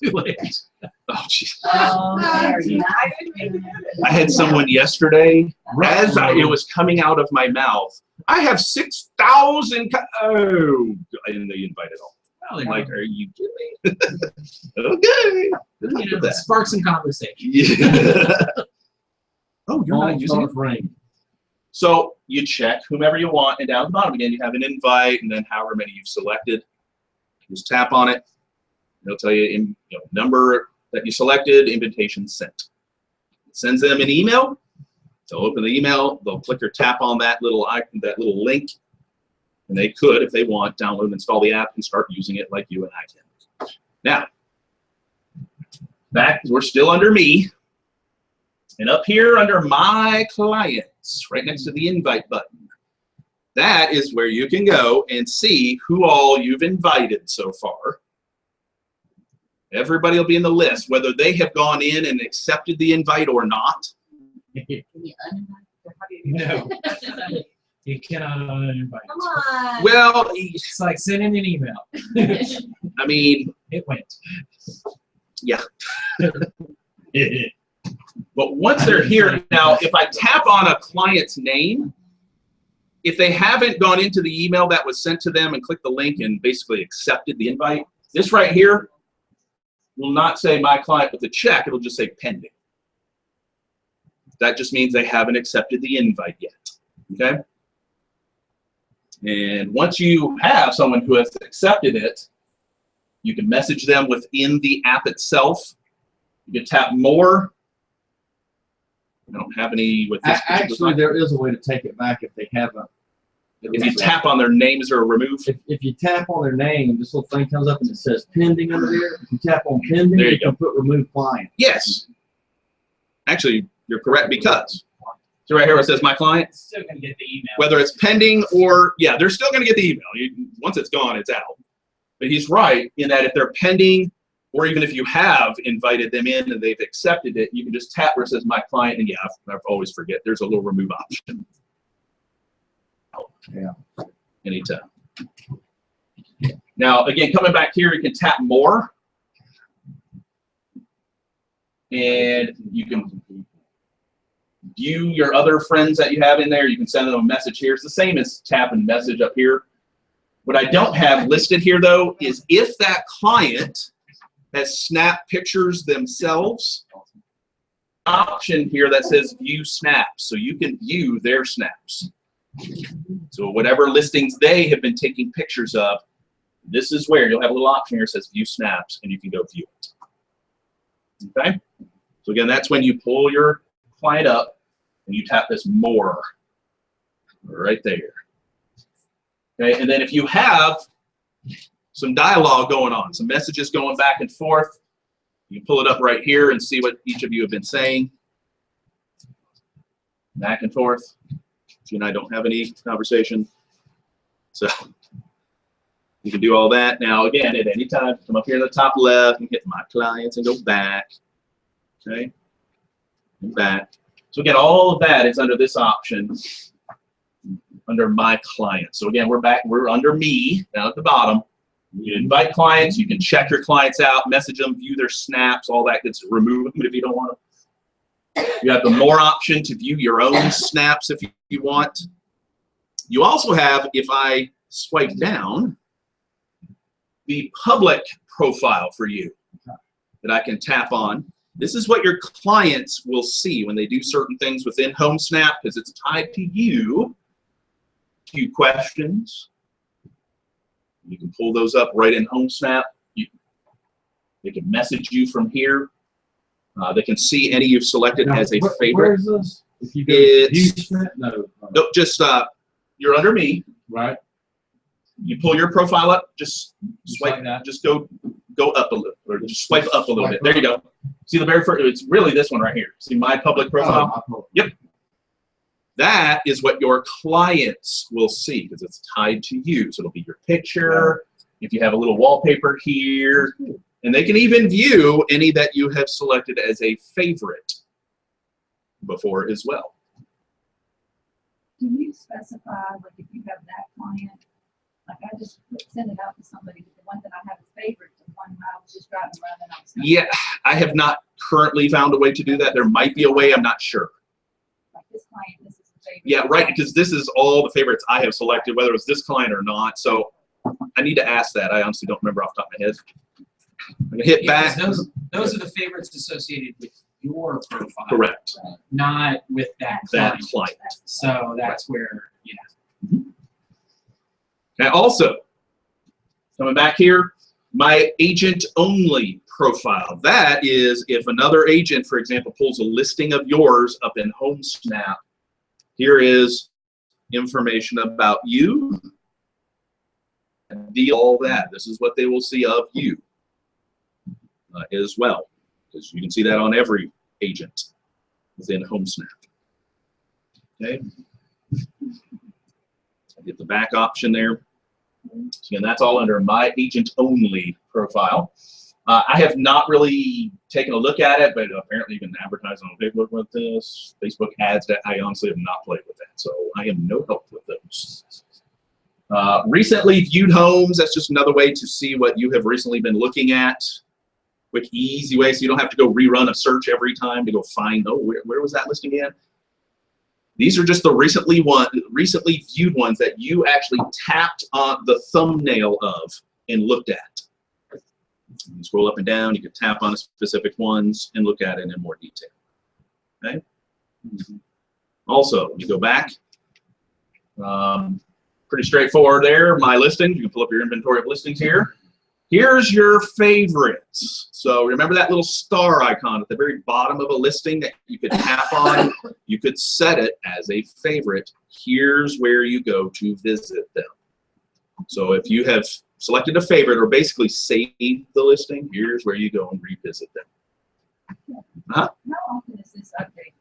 Too late. Oh, jeez. There you go. I had someone yesterday, as it was coming out of my mouth, I have 6,000. Oh, I didn't know you invited all. I'm like, are you kidding me? Okay. You know, spark some conversation. Yeah. Oh, you're not using it? Ring. So you check whomever you want, and down at the bottom again, you have an invite, and then however many you've selected. Just tap on it. It'll tell you, number that you selected, invitation sent. It sends them an email. They'll open the email. They'll click or tap on that little icon, that little link, and they could, if they want, download and install the app and start using it like you and I can. Now, back, we're still under me, and up here under my clients, right next to the invite button, that is where you can go and see who all you've invited so far. Everybody will be in the list, whether they have gone in and accepted the invite or not. Can you uninvite? No. You cannot uninvite. Come on. Well, It's like sending an email. I mean, It went. yeah. But once they're here, now if I tap on a client's name, if they haven't gone into the email that was sent to them and clicked the link and basically accepted the invite, this right here will not say my client with a check, it'll just say pending. That just means they haven't accepted the invite yet, okay? And once you have someone who has accepted it, you can message them within the app itself. You can tap more. I don't have any with this. Actually, there is a way to take it back if they haven't. If you tap on their names or remove. If you tap on their name, this little thing comes up and it says pending under there. If you tap on pending, There you you can put remove client. Yes. Actually, you're correct because. So right here it says my client. It's still gonna get the email. Whether it's pending or, yeah, they're still going to get the email. Once it's gone, it's out. But he's right in that if they're pending, or even if you have invited them in and they've accepted it, you can just tap where it says my client, and yeah, I always forget, there's a little remove option. Yeah. Anytime. Now, again, coming back here, you can tap more. And you can view your other friends that you have in there. You can send them a message here. It's the same as tapping message up here. What I don't have listed here, though, is if that client has snapped pictures themselves, option here that says view snaps. So you can view their snaps. So whatever listings they have been taking pictures of, this is where you'll have a little option here that says view snaps, and you can go view it. Okay? So again, that's when you pull your client up and you tap this more right there. Okay, and then if you have some dialogue going on, some messages going back and forth, you can pull it up right here and see what each of you have been saying. Back and forth. She and I don't have any conversation. So you can do all that. Now, again, at any time, come up here to the top left and hit my clients and go back. Okay, and back. So again, all of that is under this option, under my client. So again, we're under me down at the bottom. You invite clients, you can check your clients out, message them, view their snaps, all that gets removed if you don't want them. You have the more option to view your own snaps if you want. You also have, if I swipe down, the public profile for you that I can tap on. This is what your clients will see when they do certain things within HomeSnap because it's tied to you. Few questions. You can pull those up right in HomeSnap. They can message you from here. They can see any you've selected as a favorite. Where is this? If you go It's, no. no, just you're under me. Right. You pull your profile up. Just swipe. like that. Just go up a little, or just swipe up a little bit. There you go. See the very first. It's really this one right here. See my public profile. Oh, Yep. That is what your clients will see because it's tied to you. So it'll be your picture. If you have a little wallpaper here, and they can even view any that you have selected as a favorite before as well. Can you specify, like, if you have that client, like I just send it out to somebody, but the one that I have as favorite, the one I was just driving around and I was. Yeah, I have not currently found a way to do that. There might be a way. I'm not sure. Like this client, this is a favorite. Yeah, right, because this is all the favorites I have selected, whether it's this client or not. So I need to ask that. I honestly don't remember off the top of my head. I'm gonna hit Yeah, back. 'cause those are the favorites associated with your profile. Correct. Not with that That client. client. So that's where, yeah. Okay, also, coming back here, my agent only profile. That is if another agent, for example, pulls a listing of yours up in HomeSnap, here is information about you, and all that. This is what they will see of you as well, because you can see that on every agent within HomeSnap. Okay. Get the back option there. So again, that's all under my agent only profile. I have not really taken a look at it, but apparently you can advertise on Facebook with this. Facebook ads, that I honestly have not played with that, so I am no help with those. Recently viewed homes, that's just another way to see what you have recently been looking at. quick, easy way so you don't have to go rerun a search every time to go find, oh, where was that listing again? These are just the recently viewed ones that you actually tapped on the thumbnail of and looked at. You scroll up and down, you can tap on specific ones and look at it in more detail. Okay. Also, you go back. Pretty straightforward there. My listings. You can pull up your inventory of listings here. Here's your favorites. So remember that little star icon at the very bottom of a listing that you could tap on? You could set it as a favorite. Here's where you go to visit them. So if you have selected a favorite or basically saved the listing, here's where you go and revisit them. Huh? How often is this update?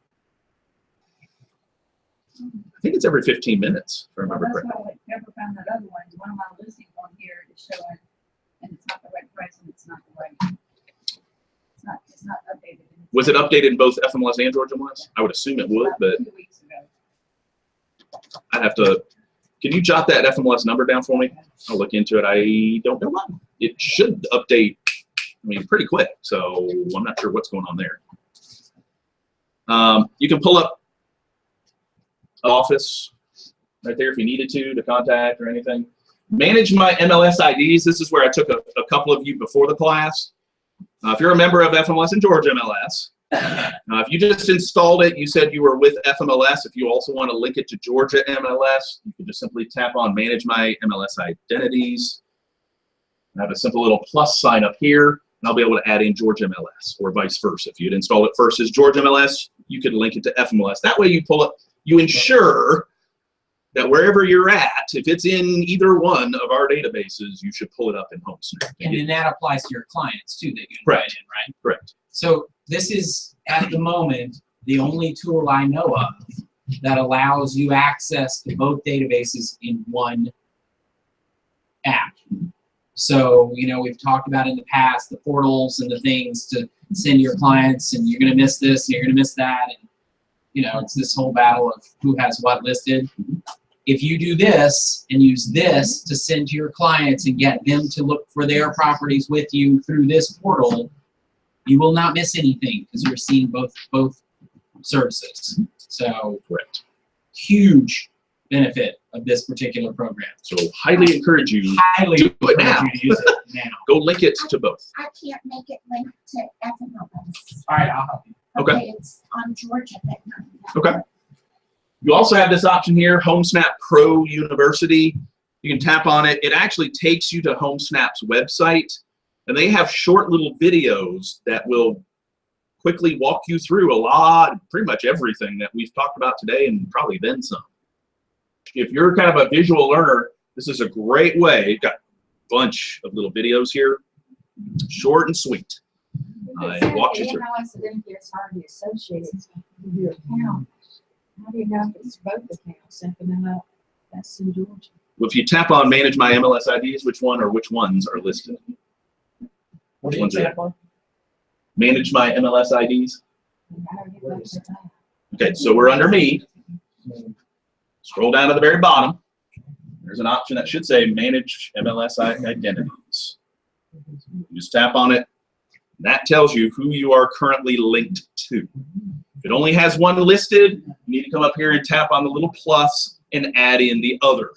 I think it's every 15 minutes, if I remember Well, correctly. that's why I never found that other one. One of my listings on here is showing, and it's not the right price, and it's not the right. It's not updated. Was it updated in both FMLS and Georgia MLS? I would assume it would, About but 2 weeks ago. I'd have to. Can you jot that FMLS number down for me? I'll look into it. I don't know why. It should update, I mean, pretty quick, so I'm not sure what's going on there. You can pull up office right there if you needed to contact or anything. Manage my MLS IDs. This is where I took a couple of you before the class. If you're a member of FMLS and Georgia MLS, if you just installed it, you said you were with FMLS. If you also want to link it to Georgia MLS, you can just simply tap on Manage My MLS Identities. I have a simple little plus sign up here, and I'll be able to add in Georgia MLS or vice versa. If you'd installed it first as Georgia MLS, you could link it to FMLS. That way you pull it, you ensure that wherever you're at, if it's in either one of our databases, you should pull it up in HomeSnap. And then that applies to your clients too that you invite Correct. in, right? Correct. So this is, at the moment, the only tool I know of that allows you access to both databases in one app. So, you know, we've talked about in the past the portals and the things to send your clients, and you're going to miss this and you're going to miss that. And, you know, it's this whole battle of who has what listed. If you do this and use this to send to your clients and get them to look for their properties with you through this portal, you will not miss anything because you're seeing both services. So, Correct. huge benefit of this particular program. So highly encourage you, Highly do it encourage now. you to use it now. Go link it to both. I can't make it link to FMLS. All right, I'll help you. Okay. It's on Georgia, but not. Okay. You also have this option here, HomeSnap Pro University. You can tap on it. It actually takes you to HomeSnap's website, and they have short little videos that will quickly walk you through pretty much everything that we've talked about today and probably then some. If you're kind of a visual learner, this is a great way. You've got a bunch of little videos here, short and sweet. And walk you through. FMLS identity is already associated with your account. How do you know if it's both accounts, FMLS in Georgia? Well, if you tap on Manage My MLS IDs, which ones are listed? What Which ones are Manage My MLS IDs. How do you know it's that? Okay, so we're under Me. Scroll down to the very bottom. There's an option that should say Manage MLS Identities. You just tap on it. And that tells you who you are currently linked to. If it only has one listed, you need to come up here and tap on the little plus and add in the other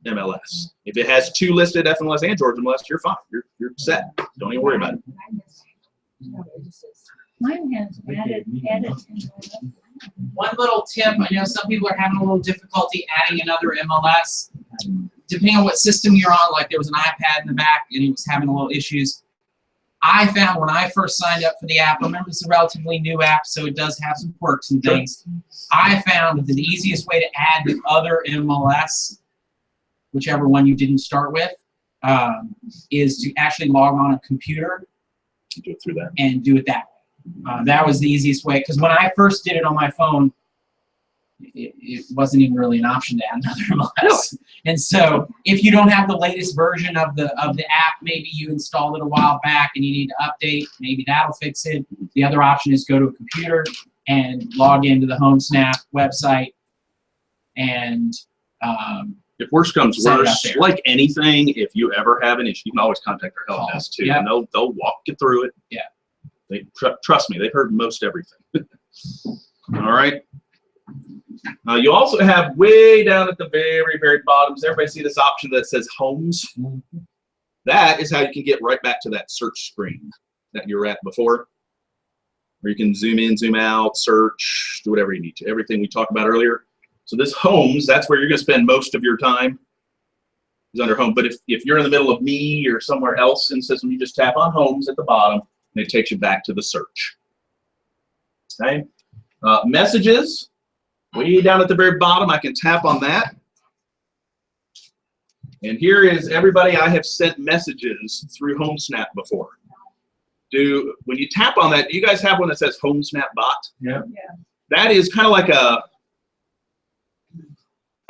MLS. If it has two listed, FMLS and Georgia MLS, you're fine. You're set. Don't even worry about it. Mine has added. One little tip, I know some people are having a little difficulty adding another MLS. Depending on what system you're on, like there was an iPad in the back and it was having a little issues. I found when I first signed up for the app, remember it's a relatively new app, so it does have some quirks and things. I found that the easiest way to add the other MLS, whichever one you didn't start with, is to actually log on a computer Go through that. and do it that way. That was the easiest way, because when I first did it on my phone, it wasn't even really an option to add another MLS. And so if you don't have the latest version of the app, maybe you installed it a while back and you need to update, maybe that'll fix it. The other option is go to a computer and log into the HomeSnap website and If worse comes Set it up worse, there. like anything, if you ever have an issue, you can always contact our help Call. desk too, Yep. and they'll walk you through it. Yeah. They trust me, they've heard most everything. All right. You also have way down at the very, very bottom. Does everybody see this option that says Homes? That is how you can get right back to that search screen that you were at before, where you can zoom in, zoom out, search, do whatever you need to. Everything we talked about earlier. So this Homes, that's where you're going to spend most of your time, is under Home. But if you're in the middle of me or somewhere else in the system, you just tap on Homes at the bottom, and it takes you back to the search. Okay. Messages, way down at the very bottom, I can tap on that. And here is everybody I have sent messages through HomeSnap before. When you tap on that, do you guys have one that says HomeSnap bot? Yeah. That is kind of like a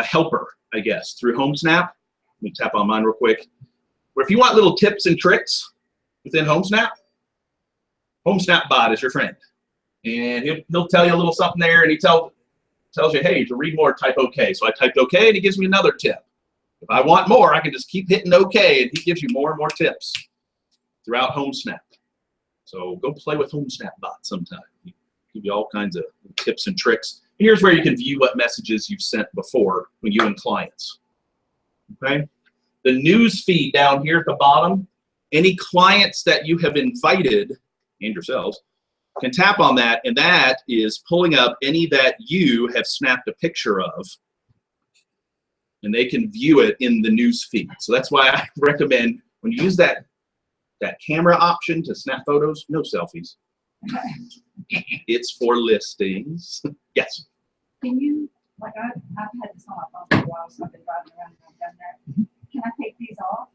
helper, I guess, through HomeSnap. Let me tap on mine real quick. Where if you want little tips and tricks within HomeSnap, HomeSnap bot is your friend. And he'll tell you a little something there, and he tells you, hey, to read more, type OK. So I typed OK, and he gives me another tip. If I want more, I can just keep hitting OK, and he gives you more and more tips throughout HomeSnap. So go play with HomeSnap bot sometime. He give you all kinds of tips and tricks. Here's where you can view what messages you've sent before when you and clients. Okay. The news feed down here at the bottom, any clients that you have invited, and yourselves, can tap on that, and that is pulling up any that you have snapped a picture of, and they can view it in the news feed. So that's why I recommend when you use that camera option to snap photos, no selfies. It's for listings. Yes. Can you, like I've had this on my phone for a while, so I've been driving around and I've done that. Can I take these off?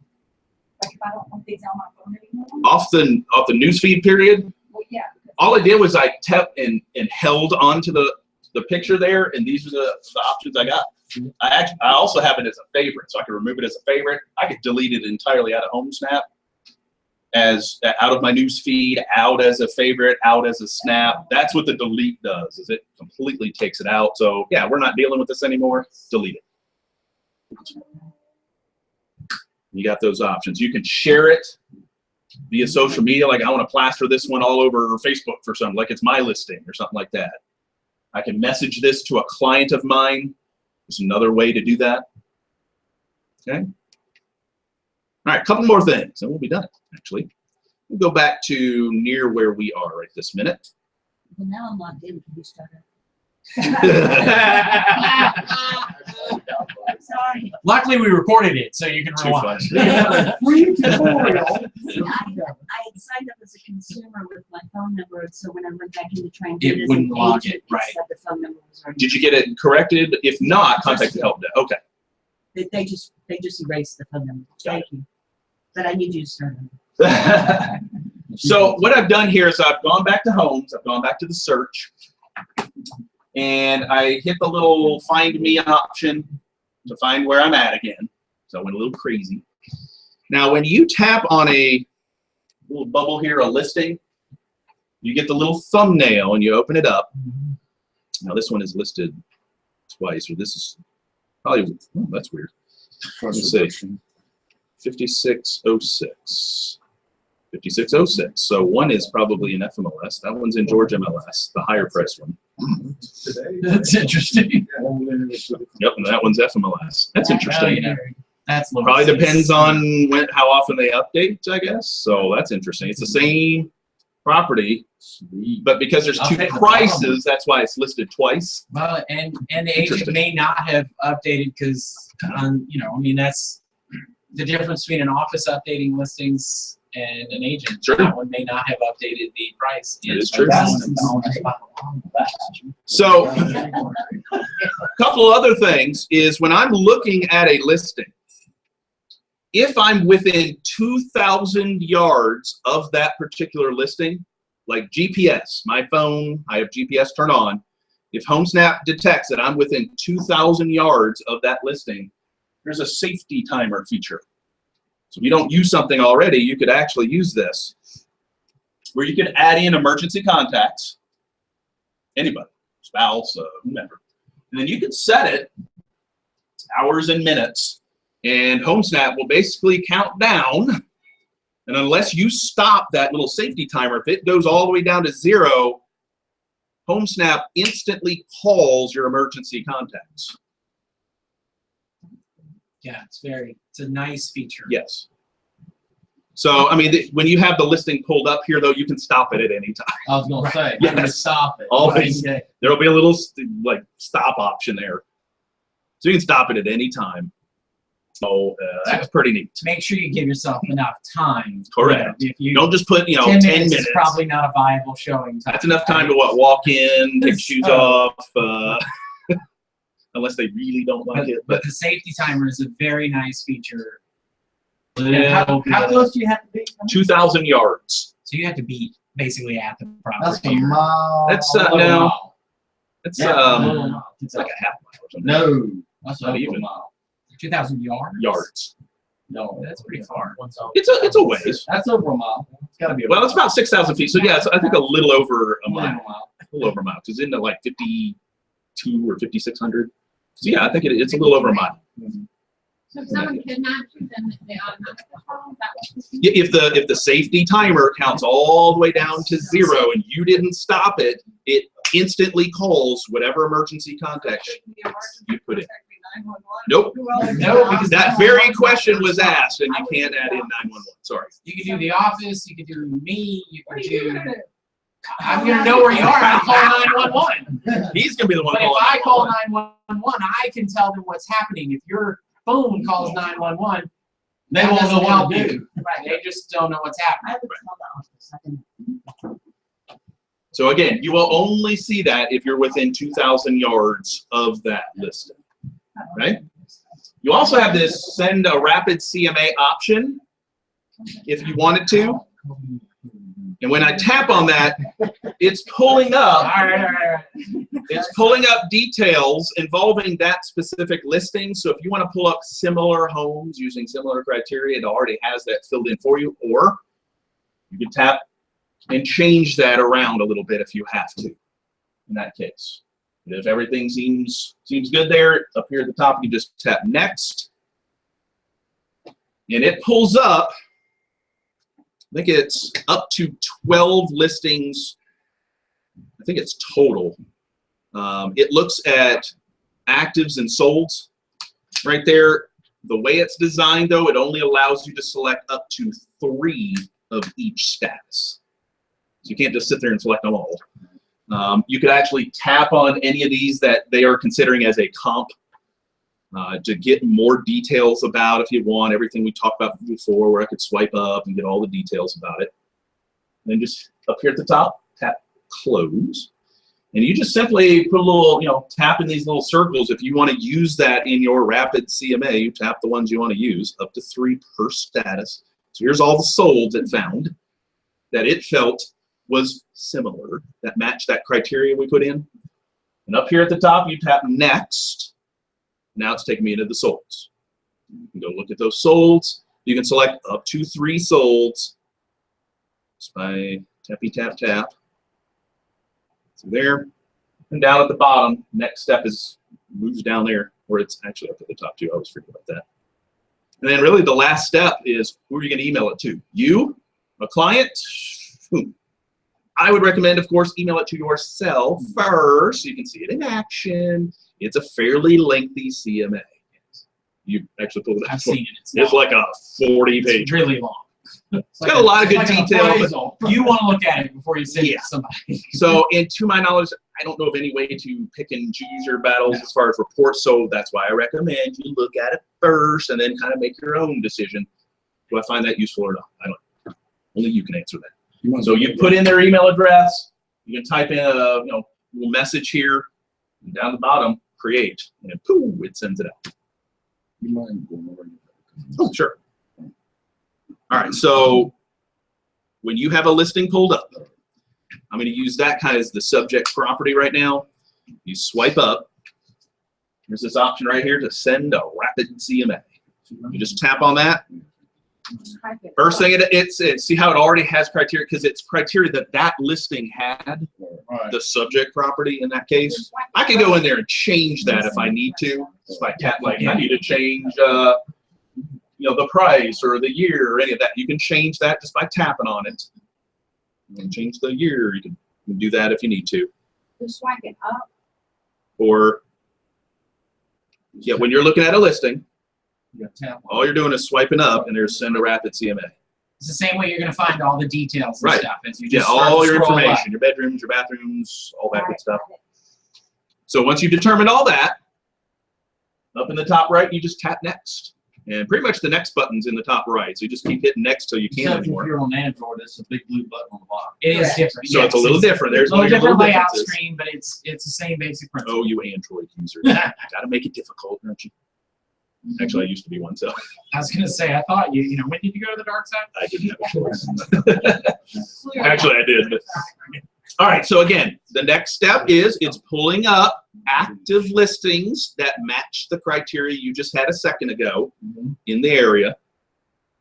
Like if I don't want these on my phone anymore? Off the news feed period, Well, yeah. all I did was I tapped and held onto the picture there, and these are the options I got. I also have it as a favorite, so I can remove it as a favorite. I could delete it entirely out of HomeSnap, out of my news feed, out as a favorite, out as a snap. That's what the delete does, is it completely takes it out. So yeah, we're not dealing with this anymore. Delete it. You got those options. You can share it via social media, like I want to plaster this one all over Facebook for something, like it's my listing or something like that. I can message this to a client of mine. There's another way to do that. Okay. All right, a couple more things, and we'll be done, actually. We'll go back to near where we are right this minute. Well, now I'm logged in. Can you start it? Sorry. Luckily, we recorded it, so you can Too rewind. funny. Free tutorial. See, I had signed up as a consumer with my phone number, so when I went back into trying It to as wouldn't an log agent, it, right. said the phone number was already. Did you get it corrected? If not, contact the help desk. Okay. They just erased the phone number. Thank you. But I need you to start it. So what I've done here is I've gone back to Homes, I've gone back to the search, and I hit the little find me option to find where I'm at again. So I went a little crazy. Now when you tap on a little bubble here, a listing, you get the little thumbnail and you open it up. Now this one is listed twice, or this is probably, oh, that's weird. Let's see. 5606. 5606. So one is probably in FMLS. That one's in Georgia MLS, the higher price one. That's interesting. Yep, and that one's FMLS. That's interesting. That's Probably depends on how often they update, I guess. So that's interesting. It's the same property, but because there's I'll two take the prices, that's why it's listed twice. Well, and the agent may not have updated because, you know, I mean, that's the difference between an office updating listings and an agent. Sure. That one may not have updated the price. It is true. So, So a couple other things is when I'm looking at a listing, if I'm within 2,000 yards of that particular listing, like GPS, my phone, I have GPS turned on. If HomeSnap detects that I'm within 2,000 yards of that listing, there's a safety timer feature. So if you don't use something already, you could actually use this, where you can add in emergency contacts, anybody, spouse, whomever, and then you can set it hours and minutes, and HomeSnap will basically count down, and unless you stop that little safety timer, if it goes all the way down to 0, HomeSnap instantly calls your emergency contacts. Yeah, it's a nice feature. Yes. So, I mean, when you have the listing pulled up here, though, you can stop it at any time. I was gonna say, Yes. you can stop it. Always. Okay. There'll be a little like stop option there, so you can stop it at any time. So that's pretty neat. Make sure you give yourself enough time. Correct. If you Don't just put 10 10 minutes minutes. is probably not a viable showing time. That's enough time to walk in, take shoes off, unless they really don't like it. But the safety timer is a very nice feature. How close do you have to be? 2,000 yards. So you have to be basically at the That's property. a mile. That's over a no. mile. It's Yeah, it's like a half mile or something. No, that's Not not even. even a mile. 2,000 yards? Yards. No, That's pretty far. It's a ways. That's over a mile. It's gotta be. Well, it's about 6,000 feet. So yeah, it's, I think a little over a more than mile. a mile. A little over a mile. Because isn't it like 52 or 5,600? So yeah, I think it's a little over a mile. So if someone kidnaps you, then they automatically call, is that what this Yeah, if the safety timer counts all the way down to 0 and you didn't stop it, it instantly calls whatever emergency contact you put in. Nope. No, because that very question was asked, and you can't add in 911. Sorry. You can do the office, you can do me, you can do. I'm gonna know where you are. I call 911. He's gonna be the one But if calling. I call 911, I can tell them what's happening. If your phone calls 911, They that won't doesn't know help what to you. do. They just don't know what's happening. I would call the office. I can- So again, you will only see that if you're within 2,000 yards of that listing. Right? You also have this send a rapid CMA option if you wanted to. And when I tap on that, it's pulling up. All right. It's pulling up details involving that specific listing. So if you want to pull up similar homes using similar criteria, it already has that filled in for you. Or you can tap and change that around a little bit if you have to. In that case, and if everything seems good there, up here at the top, you just tap next, and it pulls up. I think it's up to 12 listings. I think it's total. It looks at actives and solds right there. The way it's designed, though, it only allows you to select up to 3 of each status. So you can't just sit there and select them all. You could actually tap on any of these that they are considering as a comp to get more details about, if you want, everything we talked about before, where I could swipe up and get all the details about it. And then just up here at the top, tap close. And you just simply put a little, tap in these little circles. If you want to use that in your rapid CMA, you tap the ones you want to use, up to 3 per status. So here's all the solds it found that it felt was similar, that matched that criteria we put in. And up here at the top, you tap next. Now it's taking me into the solds. You can go look at those solds. You can select up to 3 solds just by tappy tap tap. So there, and down at the bottom, next step is moves down there, or it's actually up at the top too. I always forget about that. And then really the last step is, who are you going to email it to? You, a client? I would recommend, of course, email it to yourself first so you can see it in action. It's a fairly lengthy CMA. You actually pulled it out. I've seen it. It's like a 40-page. It's really long. It's got a lot of good detail. But You want to look at it before you send it Yeah. to somebody. so, and to my knowledge, I don't know of any way to pick and choose your battles as far as reports. So that's why I recommend you look at it first and then kind of make your own decision. Do I find that useful or not? I don't know. Only you can answer that. So you put in their email address. You can type in a little message here, and down the bottom, create, and then poof, it sends it out. You mind going over? Oh, sure. All right, so when you have a listing pulled up, I'm going to use that kind of as the subject property right now. You swipe up. There's this option right here to send a rapid CMA. You just tap on that. Type it First up. thing it's see how it already has criteria because it's criteria that listing had, Right. the subject property in that case. I can go in there and change that if I need to. Just by tap, like I need to change, the price or the year or any of that. You can change that just by tapping on it. You can change the year. You can do that if you need to. Just swipe it up. Or when you're looking at a listing, You gotta tap on all you're doing is swiping up, and there's send a rapid CMA. It's the same way you're going to find all the details and Right. stuff as you Yeah, just start all to your scroll up. information, your bedrooms, your bathrooms, all that good Right, stuff. got it. So once you've determined all that, up in the top right, you just tap next. And pretty much the next button's in the top right. So you just keep hitting next till you can't Except if anymore. you're on Android, it's a big blue button on the bottom. It is Correct. different. So it's a yes, little different. There's a little your different layout differences. screen, but it's the same basic principle. Oh, you Android users. Gotta make it difficult, don't you? Actually, I used to be one, so I was going to say, I thought when did you go to the dark side? I didn't have a choice. Actually, I did. But. All right, so again, the next step is it's pulling up active listings that match the criteria you just had a second ago in the area.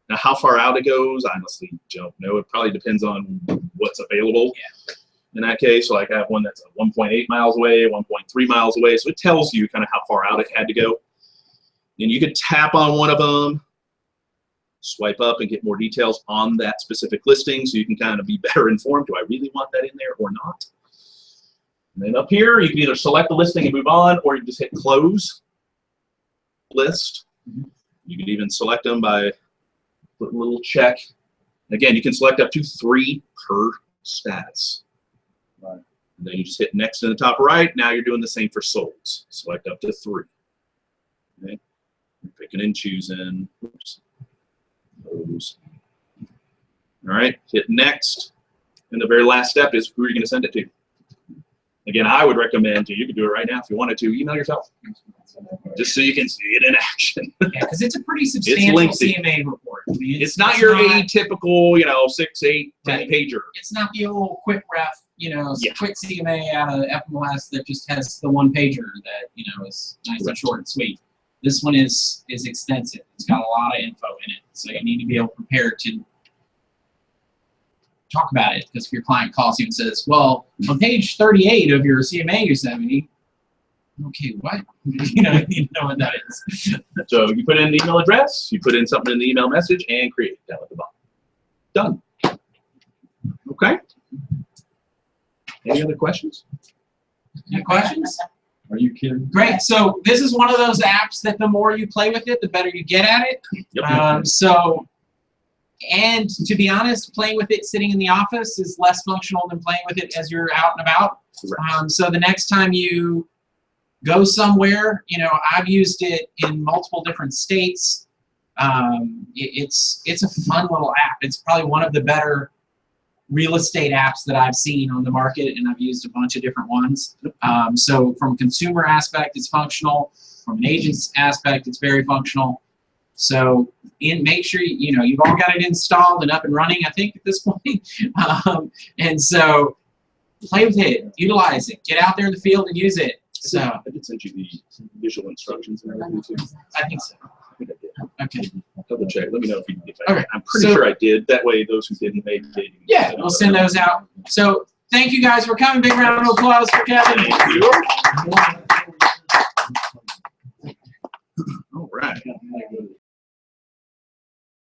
Now, how far out it goes, I honestly don't know. It probably depends on what's available. Yeah. In that case, like I have one that's 1.8 miles away, 1.3 miles away, so it tells you kind of how far out it had to go. And you can tap on one of them, swipe up, and get more details on that specific listing so you can kind of be better informed. Do I really want that in there or not? And then up here, you can either select the listing and move on, or you can just hit close list. You can even select them by putting a little check. Again, you can select up to 3 per status. Right. And then you just hit next in the top right. Now you're doing the same for solds. Select up to 3. Okay. Picking and choosing. Oops. Those. All right, hit next. And the very last step is who are you going to send it to? Again, I would recommend you can do it right now if you wanted to, email yourself. Just so you can see it in action. Yeah, because it's a pretty substantial lengthy. CMA report. I mean, It's not your atypical, 6, 8, 10 Right. pager. It's not the old quick ref, Yeah. quick CMA out of FMLS that just has the one pager that is nice and Correct. short and sweet. This one is extensive. It's got a lot of info in it, so you need to be able to prepare to talk about it. Because if your client calls you and says, "Well, on page 38 of your CMA you sent me," okay, what? You know what that is. So you put in the email address, you put in something in the email message, and create down at the bottom. Done. Okay. Any other questions? Any questions? Are you kidding? Great. So this is one of those apps that the more you play with it, the better you get at it. Yep. And to be honest, playing with it sitting in the office is less functional than playing with it as you're out and about. So the next time you go somewhere, I've used it in multiple different states. It's a fun little app. It's probably one of the better real estate apps that I've seen on the market, and I've used a bunch of different ones. So from a consumer aspect, it's functional. From an agent's aspect, it's very functional. So make sure you've all got it installed and up and running, I think, at this point. And so play with it, utilize it, get out there in the field and use it. So I did send you the visual instructions and everything too. I think so. I think I did. Okay. Double check. Let me know if Okay, I'm pretty sure I did. That way, those who didn't, maybe they didn't. Yeah, we'll send those out. So thank you guys for coming. Big round of applause for Kevin. Thank you.